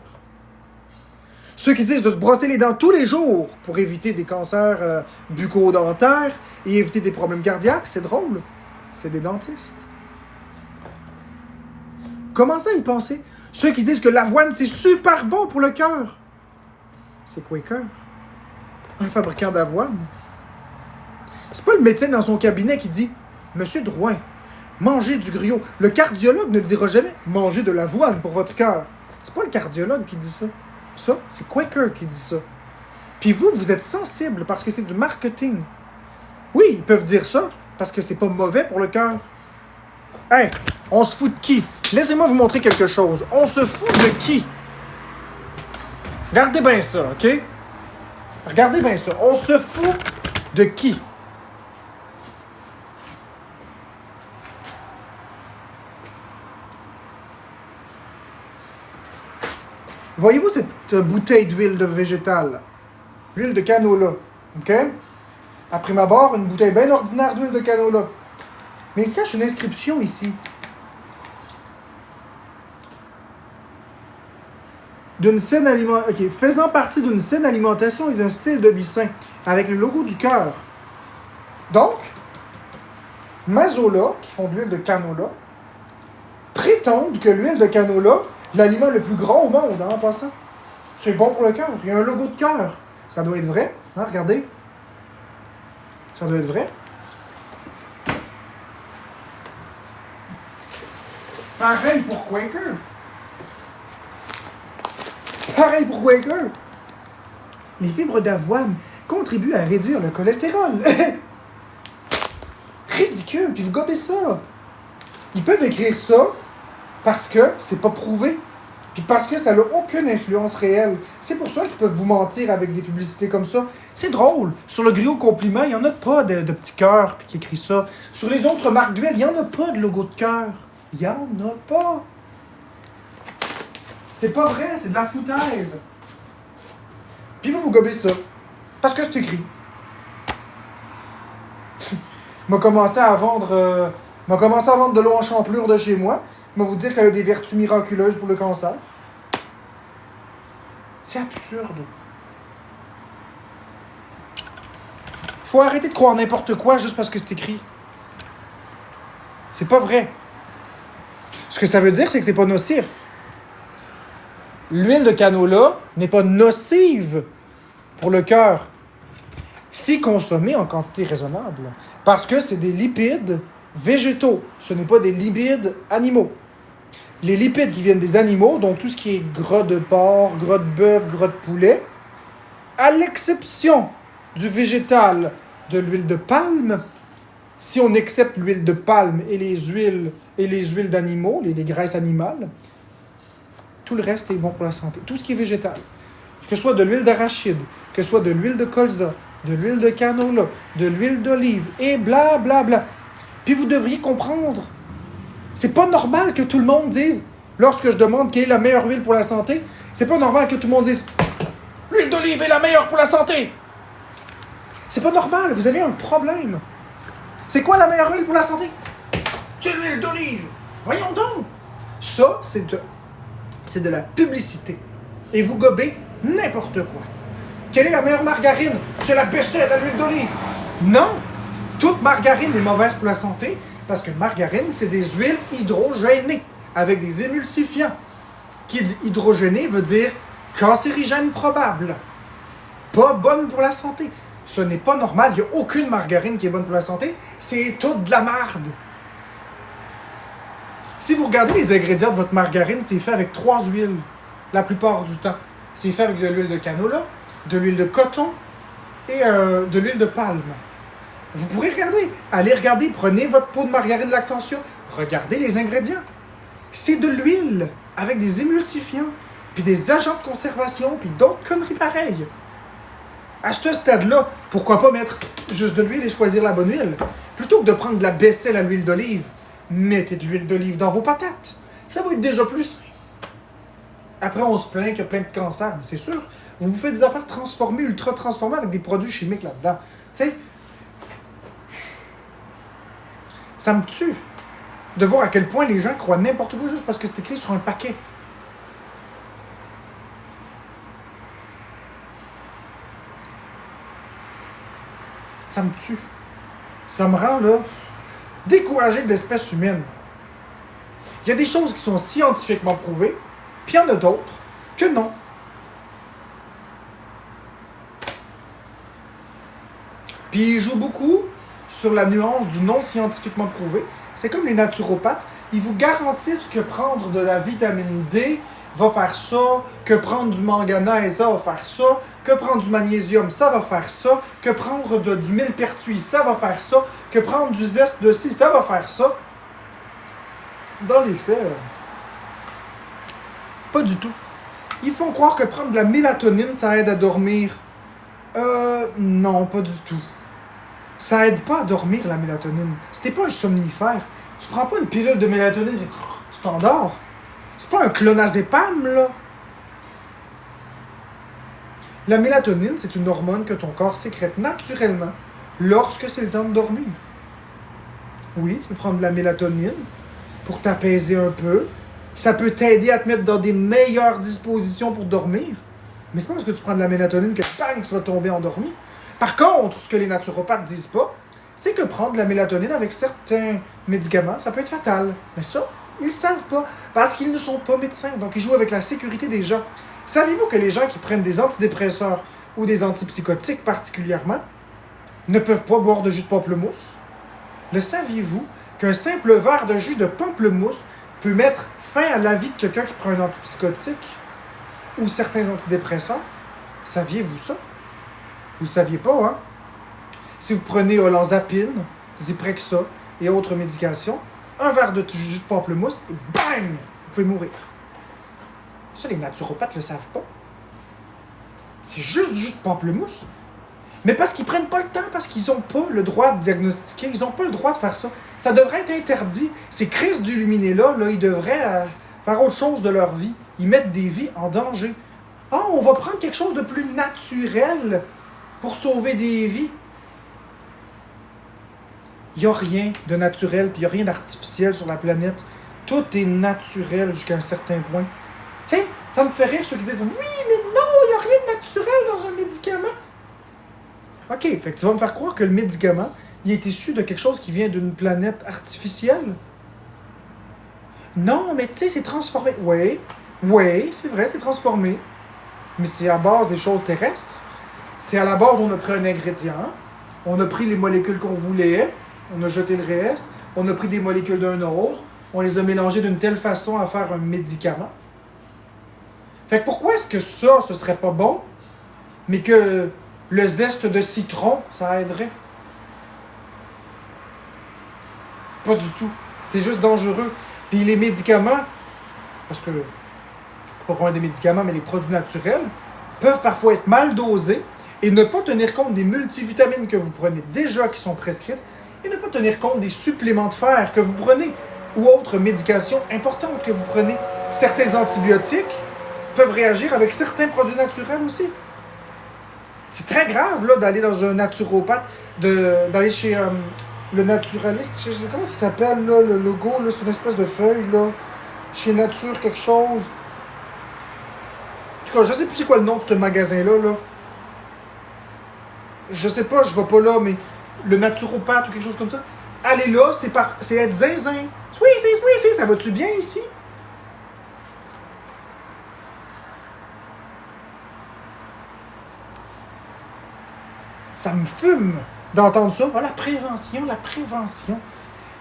S1: Ceux qui disent de se brosser les dents tous les jours pour éviter des cancers bucco-dentaires et éviter des problèmes cardiaques, c'est drôle. C'est des dentistes. Commencez à y penser. Ceux qui disent que l'avoine, c'est super bon pour le cœur. C'est Quaker. Un fabricant d'avoine. C'est pas le médecin dans son cabinet qui dit « Monsieur Drouin, mangez du griot. » Le cardiologue ne dira jamais « Mangez de l'avoine pour votre cœur. » C'est pas le cardiologue qui dit ça. Ça, c'est Quaker qui dit ça. Puis vous, vous êtes sensible parce que c'est du marketing. Oui, ils peuvent dire ça parce que c'est pas mauvais pour le cœur. Hey, on se fout de qui? Laissez-moi vous montrer quelque chose. On se fout de qui? Regardez bien ça, OK? Regardez bien ça. On se fout de qui? Voyez-vous cette bouteille d'huile de végétal? L'huile de canola. OK? À prime abord, une bouteille bien ordinaire d'huile de canola. Mais il se cache une inscription ici. D'une saine alimentation. OK. Faisant partie d'une saine alimentation et d'un style de vie sain. Avec le logo du cœur. Donc, Mazola, qui font de l'huile de canola, prétendent que l'huile de canola, l'aliment le plus gras au monde, en passant. C'est bon pour le cœur. Il y a un logo de cœur. Ça doit être vrai. Hein, regardez. Ça doit être vrai. Pareil pour Quaker. Pareil pour Quaker. Les fibres d'avoine contribuent à réduire le cholestérol. Ridicule, puis vous gobez ça. Ils peuvent écrire ça parce que c'est pas prouvé. Puis parce que ça n'a aucune influence réelle. C'est pour ça qu'ils peuvent vous mentir avec des publicités comme ça. C'est drôle. Sur le griot compliment, il n'y en a pas de petit cœur qui écrit ça. Sur les autres marques d'huile, il n'y en a pas de logo de cœur. Il n'y en a pas. C'est pas vrai, c'est de la foutaise. Puis vous gobez ça. Parce que c'est écrit. m'a commencé à vendre de l'eau en champlure de chez moi. M'a vous dire qu'elle a des vertus miraculeuses pour le cancer. C'est absurde. Faut arrêter de croire n'importe quoi juste parce que c'est écrit. C'est pas vrai. Ce que ça veut dire, c'est que c'est pas nocif. L'huile de canola n'est pas nocive pour le cœur si consommée en quantité raisonnable. Parce que c'est des lipides végétaux. Ce n'est pas des lipides animaux. Les lipides qui viennent des animaux, donc tout ce qui est gras de porc, gras de bœuf, gras de poulet, à l'exception du végétal de l'huile de palme, si on accepte l'huile de palme et les huiles d'animaux, les graisses animales, tout le reste est bon pour la santé. Tout ce qui est végétal. Que ce soit de l'huile d'arachide, que ce soit de l'huile de colza, de l'huile de canola, de l'huile d'olive, et bla bla bla. Puis vous devriez comprendre, c'est pas normal que tout le monde dise, lorsque je demande quelle est la meilleure huile pour la santé, c'est pas normal que tout le monde dise l'huile d'olive est la meilleure pour la santé. C'est pas normal, vous avez un problème. C'est quoi la meilleure huile pour la santé? C'est l'huile d'olive. Voyons donc. Ça, c'est de la publicité. Et vous gobez n'importe quoi. Quelle est la meilleure margarine? C'est la Bessel, l'huile d'olive. Non! Toute margarine est mauvaise pour la santé parce que margarine, c'est des huiles hydrogénées avec des émulsifiants. Qui dit hydrogéné veut dire cancérigène probable. Pas bonne pour la santé. Ce n'est pas normal. Il n'y a aucune margarine qui est bonne pour la santé. C'est toute de la marde. Si vous regardez les ingrédients de votre margarine, c'est fait avec 3 huiles la plupart du temps. C'est fait avec de l'huile de canola, de l'huile de coton et de l'huile de palme. Vous pourrez regarder. Allez regarder. Prenez votre pot de margarine Lactantia. Regardez les ingrédients. C'est de l'huile avec des émulsifiants, puis des agents de conservation, puis d'autres conneries pareilles. À ce stade-là, pourquoi pas mettre juste de l'huile et choisir la bonne huile? Plutôt que de prendre de la Bessel à l'huile d'olive, mettez de l'huile d'olive dans vos patates. Ça va être déjà plus sain. Après, on se plaint qu'il y a plein de cancers, mais c'est sûr, vous bouffez des affaires transformées, ultra transformées avec des produits chimiques là-dedans. Tu sais, ça me tue de voir à quel point les gens croient n'importe quoi juste parce que c'est écrit sur un paquet. Ça me tue. Ça me rend, là, découragé de l'espèce humaine. Il y a des choses qui sont scientifiquement prouvées, puis il y en a d'autres que non. Puis ils jouent beaucoup sur la nuance du non scientifiquement prouvé. C'est comme les naturopathes, ils vous garantissent que prendre de la vitamine D va faire ça, que prendre du manganèse, ça va faire ça, que prendre du magnésium, ça va faire ça, que prendre du millepertuis, ça va faire ça, que prendre du zeste de ci, ça va faire ça. Dans les faits, pas du tout. Ils font croire que prendre de la mélatonine, ça aide à dormir. Non, pas du tout. Ça aide pas à dormir, la mélatonine. Si t'es pas un somnifère, tu prends pas une pilule de mélatonine et tu t'endors. C'est pas un clonazépam, là. La mélatonine, c'est une hormone que ton corps sécrète naturellement lorsque c'est le temps de dormir. Oui, tu peux prendre de la mélatonine pour t'apaiser un peu. Ça peut t'aider à te mettre dans des meilleures dispositions pour dormir. Mais c'est pas parce que tu prends de la mélatonine que bang, tu vas tomber endormi. Par contre, ce que les naturopathes disent pas, c'est que prendre de la mélatonine avec certains médicaments, ça peut être fatal. Mais ça, ils le savent pas, parce qu'ils ne sont pas médecins, donc ils jouent avec la sécurité des gens. Savez-vous que les gens qui prennent des antidépresseurs ou des antipsychotiques particulièrement ne peuvent pas boire de jus de pamplemousse? Le saviez-vous qu'un simple verre de jus de pamplemousse peut mettre fin à la vie de quelqu'un qui prend un antipsychotique ou certains antidépresseurs? Saviez-vous ça? Vous le saviez pas, hein? Si vous prenez olanzapine, Zyprexa et autres médications, un verre de jus de pamplemousse, et bang! Vous pouvez mourir. Ça, les naturopathes le savent pas. C'est juste du jus de pamplemousse. Mais parce qu'ils prennent pas le temps, parce qu'ils ont pas le droit de diagnostiquer, ils ont pas le droit de faire ça. Ça devrait être interdit. Ces crises d'illuminés-là, ils devraient faire autre chose de leur vie. Ils mettent des vies en danger. Ah, on va prendre quelque chose de plus naturel pour sauver des vies. Il n'y a rien de naturel, puis il n'y a rien d'artificiel sur la planète. Tout est naturel jusqu'à un certain point. Tu sais, ça me fait rire ceux qui disent « Oui, mais non, il n'y a rien de naturel dans un médicament. » OK, fait que tu vas me faire croire que le médicament, il est issu de quelque chose qui vient d'une planète artificielle? Non, mais tu sais, c'est transformé. Oui, c'est vrai, c'est transformé. Mais c'est à base des choses terrestres. C'est à la base, on a pris un ingrédient, on a pris les molécules qu'on voulait, on a jeté le reste, on a pris des molécules d'un autre, on les a mélangées d'une telle façon à faire un médicament. Fait que pourquoi est-ce que ça, ce serait pas bon, mais que le zeste de citron, ça aiderait? Pas du tout. C'est juste dangereux. Puis les médicaments, parce que, pas vraiment des médicaments, mais les produits naturels, peuvent parfois être mal dosés et ne pas tenir compte des multivitamines que vous prenez déjà qui sont prescrites et ne pas tenir compte des suppléments de fer que vous prenez ou autres médications importantes que vous prenez. Certains antibiotiques peuvent réagir avec certains produits naturels aussi. C'est très grave là, d'aller dans un naturopathe, d'aller chez le naturaliste, je sais comment ça s'appelle, là, le logo, là, c'est une espèce de feuille, là, chez Nature quelque chose. En tout cas, je sais plus c'est quoi le nom de ce magasin-là, là. Je sais pas, je vais pas là, mais le naturopathe ou quelque chose comme ça. Allez là, c'est être zinzin. Oui, ça va-tu bien ici? Ça me fume d'entendre ça. Ah, la prévention.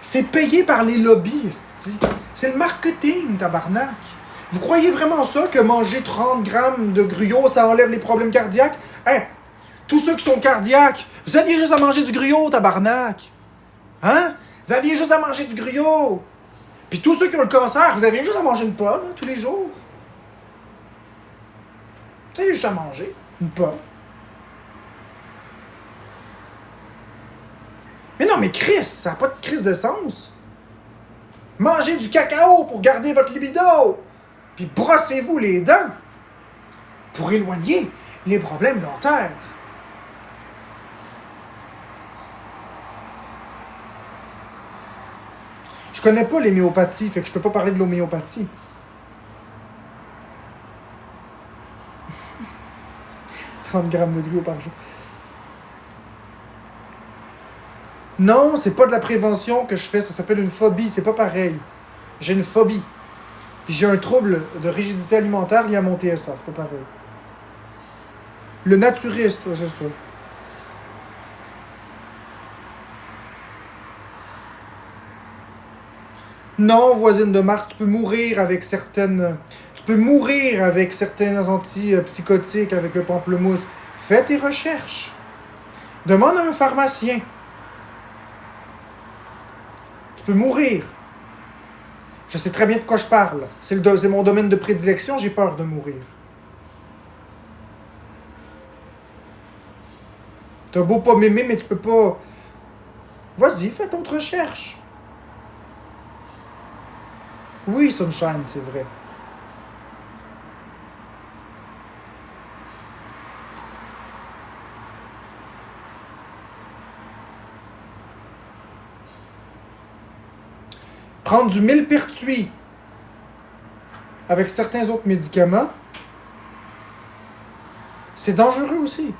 S1: C'est payé par les lobbies, ici. C'est le marketing, tabarnak. Vous croyez vraiment ça, que manger 30 grammes de gruau, ça enlève les problèmes cardiaques? Hein? Tous ceux qui sont cardiaques, vous aviez juste à manger du gruau, tabarnak. Hein? Vous aviez juste à manger du gruau. Puis tous ceux qui ont le cancer, vous aviez juste à manger une pomme, hein, tous les jours. Vous aviez juste à manger une pomme. Mais non, mais Chris, ça n'a pas de crise de sens. Mangez du cacao pour garder votre libido. Puis brossez-vous les dents pour éloigner les problèmes dentaires. Je connais pas l'homéopathie, fait que je peux pas parler de l'homéopathie. « 30 grammes de gruau par jour. Non, c'est pas de la prévention que je fais, ça s'appelle une phobie, c'est pas pareil. J'ai une phobie. Puis j'ai un trouble de rigidité alimentaire lié à mon TSA, c'est pas pareil. Le naturiste, ouais, c'est ça. Non, voisine de marque, tu peux mourir avec certains antipsychotiques avec le pamplemousse. Fais tes recherches. Demande à un pharmacien. Tu peux mourir. Je sais très bien de quoi je parle. C'est mon domaine de prédilection, j'ai peur de mourir. T'as beau pas m'aimer, mais tu peux pas... Vas-y, fais ton recherche. Oui, Sunshine, c'est vrai. Prendre du millepertuis avec certains autres médicaments, c'est dangereux aussi.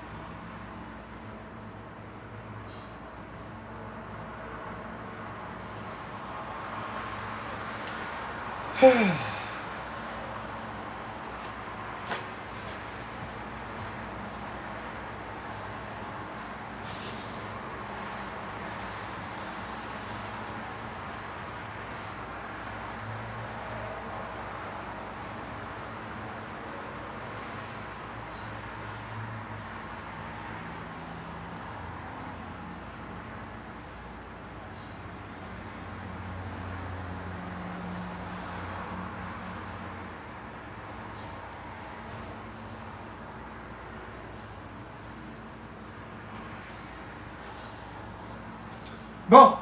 S1: Bon,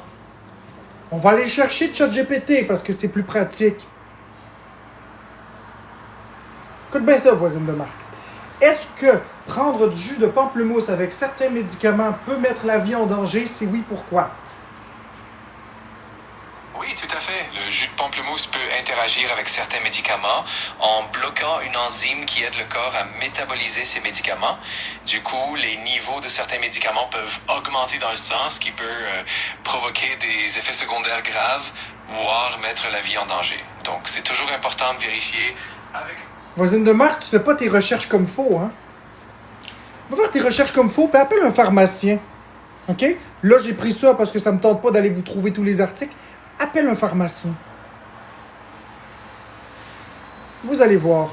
S1: on va aller chercher ChatGPT parce que c'est plus pratique. Écoute bien ça, voisine de marque. Est-ce que prendre du jus de pamplemousse avec certains médicaments peut mettre la vie en danger? Si oui, pourquoi?
S2: Oui, tout à fait. Le jus de pamplemousse peut interagir avec certains médicaments en bloquant une enzyme qui aide le corps à métaboliser ces médicaments. Du coup, les niveaux de certains médicaments peuvent augmenter dans le sang, ce qui peut provoquer des effets secondaires graves, voire mettre la vie en danger. Donc, c'est toujours important de vérifier avec...
S1: Voisine de marque, tu fais pas tes recherches comme faut, hein? Va faire tes recherches comme faut, puis appelle un pharmacien. OK? Là, j'ai pris ça parce que ça me tente pas d'aller vous trouver tous les articles. Appelle un pharmacien. Vous allez voir.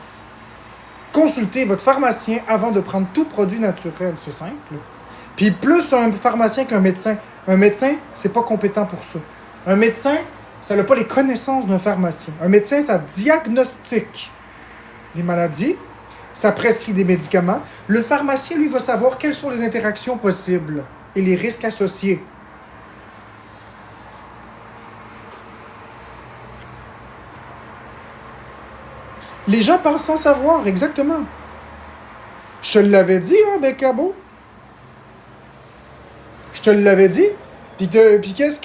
S1: Consultez votre pharmacien avant de prendre tout produit naturel. C'est simple. Puis plus un pharmacien qu'un médecin. Un médecin, c'est pas compétent pour ça. Un médecin, ça n'a pas les connaissances d'un pharmacien. Un médecin, ça diagnostique des maladies, ça prescrit des médicaments. Le pharmacien, lui, va savoir quelles sont les interactions possibles et les risques associés. Les gens parlent sans savoir, exactement. Je te l'avais dit, hein, Beccabo? Je te l'avais dit. Puis qu'est-ce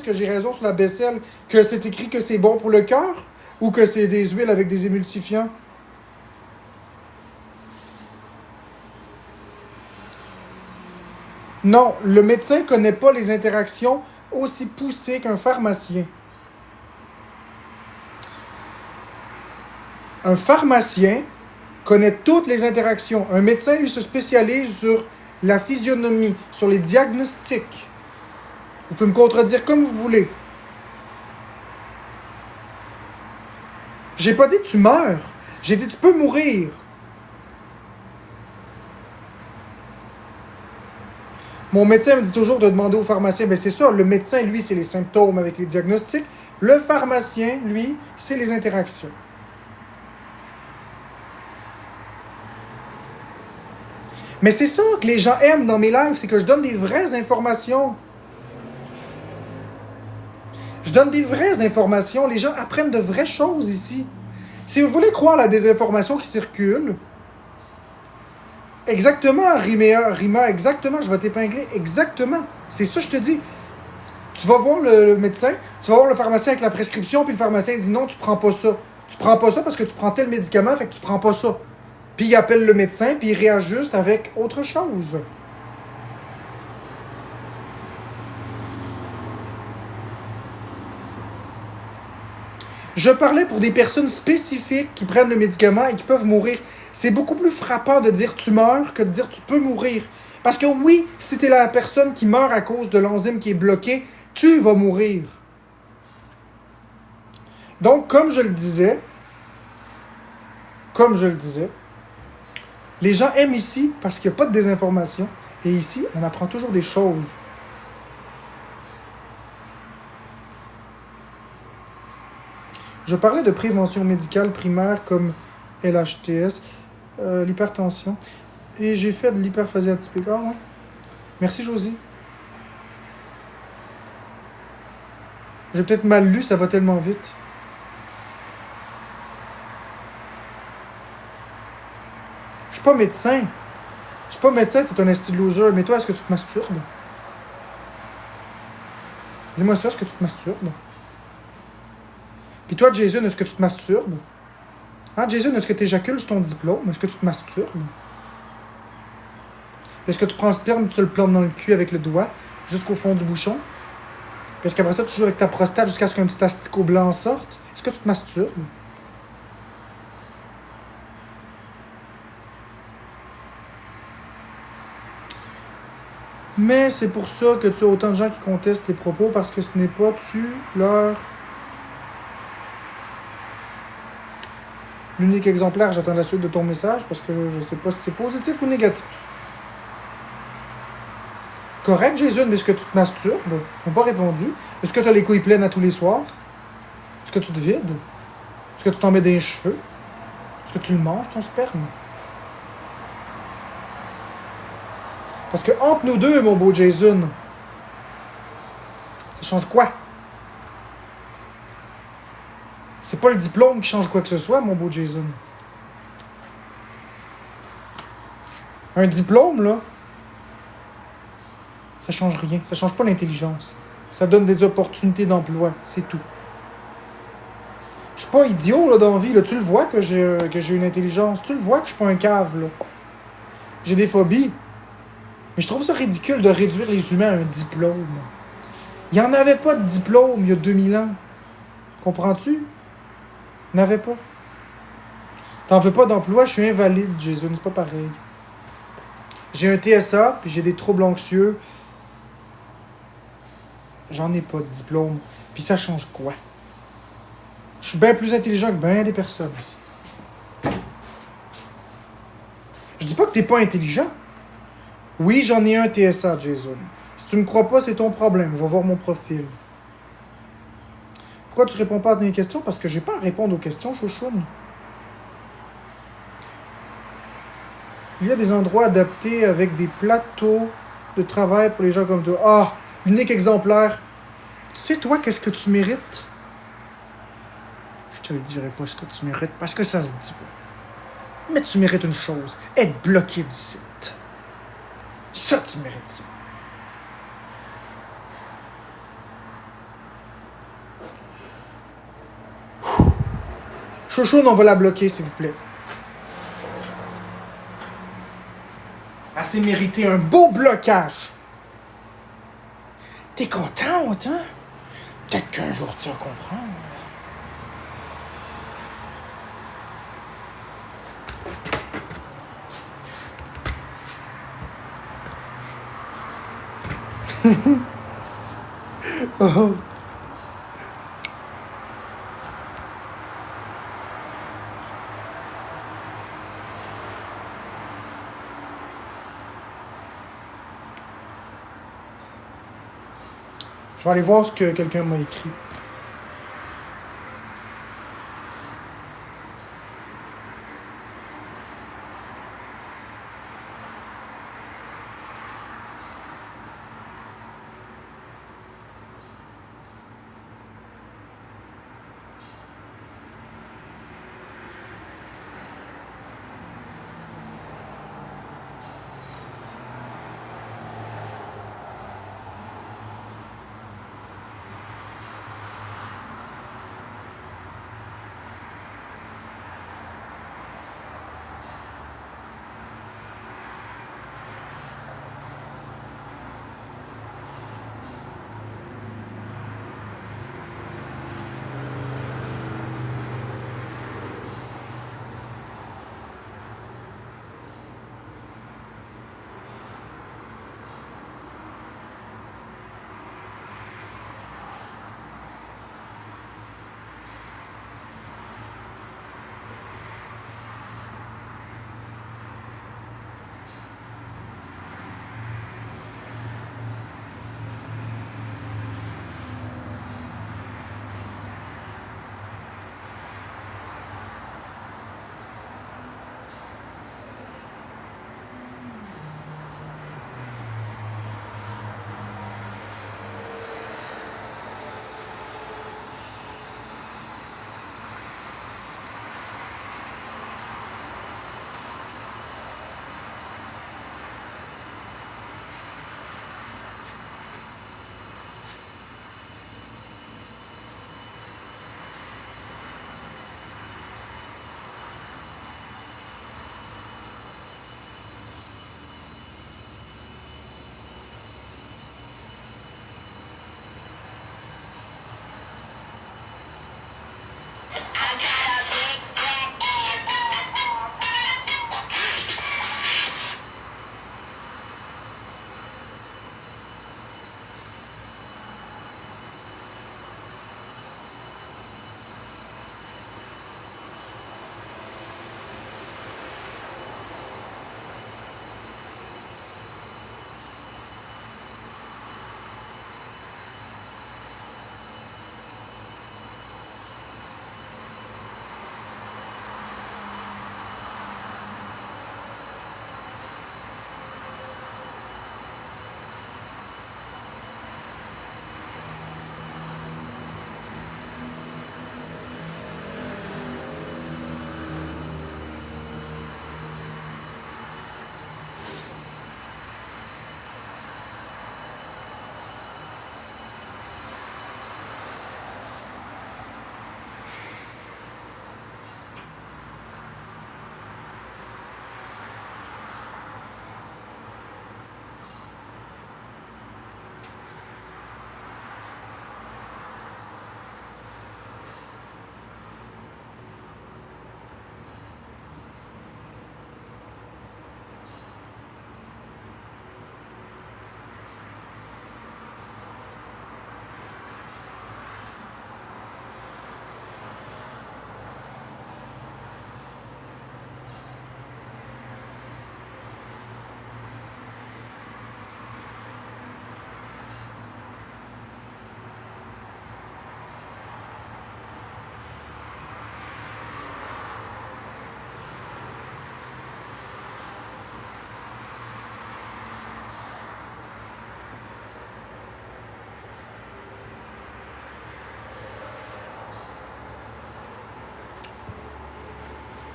S1: que j'ai raison sur la vaisselle? Que c'est écrit que c'est bon pour le cœur? Ou que c'est des huiles avec des émulsifiants? Non, le médecin ne connaît pas les interactions aussi poussées qu'un pharmacien. Un pharmacien connaît toutes les interactions. Un médecin, lui, se spécialise sur la physionomie, sur les diagnostics. Vous pouvez me contredire comme vous voulez. J'ai pas dit tu meurs. J'ai dit tu peux mourir. Mon médecin me dit toujours de demander au pharmacien. Ben c'est ça, le médecin, lui, c'est les symptômes avec les diagnostics. Le pharmacien, lui, c'est les interactions. Mais c'est ça que les gens aiment dans mes lives, c'est que je donne des vraies informations. Je donne des vraies informations. Les gens apprennent de vraies choses ici. Si vous voulez croire la désinformation qui circule, exactement, Rima, exactement, je vais t'épingler, exactement. C'est ça que je te dis. Tu vas voir le médecin, tu vas voir le pharmacien avec la prescription, puis le pharmacien dit non, tu prends pas ça. Tu prends pas ça parce que tu prends tel médicament, fait que tu prends pas ça. Puis il appelle le médecin, puis il réajuste avec autre chose. Je parlais pour des personnes spécifiques qui prennent le médicament et qui peuvent mourir. C'est beaucoup plus frappant de dire tu meurs que de dire tu peux mourir. Parce que oui, si tu es la personne qui meurt à cause de l'enzyme qui est bloquée, tu vas mourir. Donc, comme je le disais, les gens aiment ici parce qu'il n'y a pas de désinformation. Et ici, on apprend toujours des choses. Je parlais de prévention médicale primaire comme LHTS, l'hypertension. Et j'ai fait de l'hyperphasie atypique. Ah ouais. Merci Josie. J'ai peut-être mal lu, ça va tellement vite. Je suis pas médecin. Je suis pas médecin, t'es un esti de loser. Mais toi, est-ce que tu te masturbes? Dis-moi ça, est-ce que tu te masturbes? Puis toi, Jason, est-ce que tu te masturbes? Ah, Jason, est-ce que tu éjacules sur ton diplôme? Est-ce que tu te masturbes? Est-ce que tu prends le sperme et tu le plantes dans le cul avec le doigt jusqu'au fond du bouchon? Puis est-ce qu'après ça, tu joues avec ta prostate jusqu'à ce qu'un petit asticot blanc sorte? Est-ce que tu te masturbes? Mais c'est pour ça que tu as autant de gens qui contestent tes propos parce que ce n'est pas l'unique exemplaire. J'attends la suite de ton message parce que je sais pas si c'est positif ou négatif. Correct, Jason, mais est-ce que tu te masturbes? Ils n'ont pas répondu. Est-ce que tu as les couilles pleines à tous les soirs? Est-ce que tu te vides? Est-ce que tu t'en mets dans les cheveux? Est-ce que tu le manges, ton sperme? Parce que entre nous deux, mon beau Jason, ça change quoi? C'est pas le diplôme qui change quoi que ce soit, mon beau Jason. Un diplôme, là, ça change rien. Ça change pas l'intelligence. Ça donne des opportunités d'emploi, c'est tout. Je suis pas idiot là, dans la vie. Là. Tu le vois que j'ai une intelligence. Tu le vois que je suis pas un cave. Là. J'ai des phobies. Mais je trouve ça ridicule de réduire les humains à un diplôme. Il n'y en avait pas de diplôme il y a 2000 ans. Comprends-tu? Il n'y en avait pas. T'en veux pas d'emploi, je suis invalide, Jésus, c'est pas pareil. J'ai un TSA, puis j'ai des troubles anxieux. J'en ai pas de diplôme. Puis ça change quoi? Je suis bien plus intelligent que bien des personnes ici. Je dis pas que t'es pas intelligent. Oui, j'en ai un TSA, Jason. Si tu me crois pas, c'est ton problème. Va voir mon profil. Pourquoi tu réponds pas à mes questions? Parce que j'ai pas à répondre aux questions, chouchoune. Il y a des endroits adaptés avec des plateaux de travail pour les gens comme toi. Ah, unique exemplaire. Tu sais, toi, qu'est-ce que tu mérites? Je te le dirai pas ce que tu mérites parce que ça se dit pas. Mais tu mérites une chose, être bloqué d'ici. Ça, tu mérites ça. Chouchoune, on va la bloquer, s'il vous plaît. Elle s'est mérité un beau blocage. T'es contente, hein? Peut-être qu'un jour tu vas comprendre. Oh. Je vais aller voir ce que quelqu'un m'a écrit.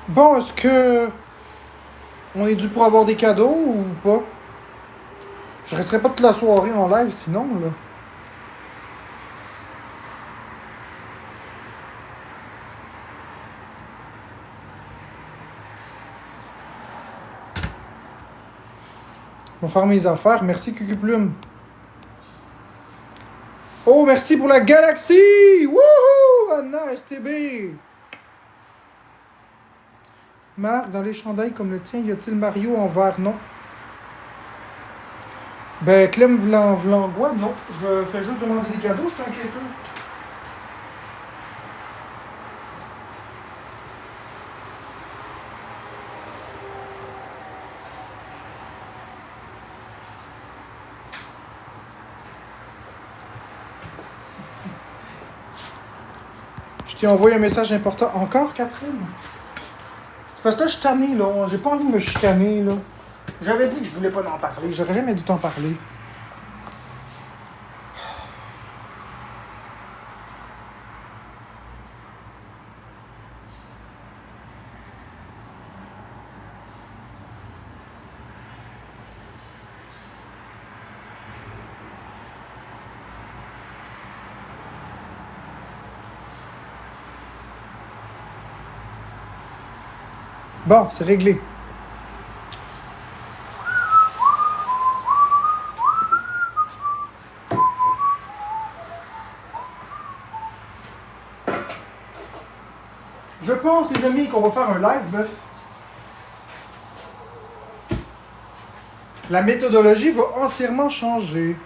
S1: Bon, est-ce que on est dû pour avoir des cadeaux ou pas? Je resterai pas toute la soirée en live sinon, là. Je vais faire mes affaires. Merci, Cucuplume. Oh, merci pour la galaxie! Wouhou! Anna, STB! Marc, dans les chandails comme le tien, y a-t-il Mario en vert? Non. Ben, Clem Vlangois, non. Je fais juste demander des cadeaux, je t'inquiète. Je t'ai envoyé un message important. Encore, Catherine? C'est parce que là, je suis tanné, là. J'ai pas envie de me chicaner, là. J'avais dit que je voulais pas en parler. J'aurais jamais dû t'en parler. Bon, c'est réglé. Je pense, les amis, qu'on va faire un live bœuf. La méthodologie va entièrement changer.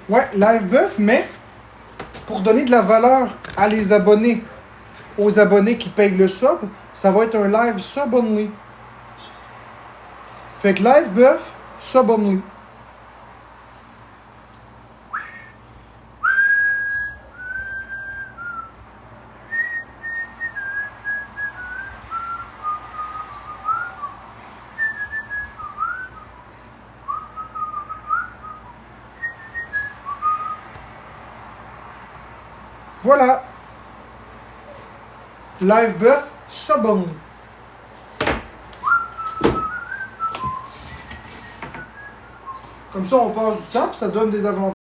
S1: Ouais, live bœuf, mais pour donner de la valeur à les abonnés, aux abonnés qui payent le sub, ça va être un live sub only. Fait que live bœuf, sub only. Voilà. Live bœuf, sub only. Comme ça, on passe du temps, puis ça donne des avantages.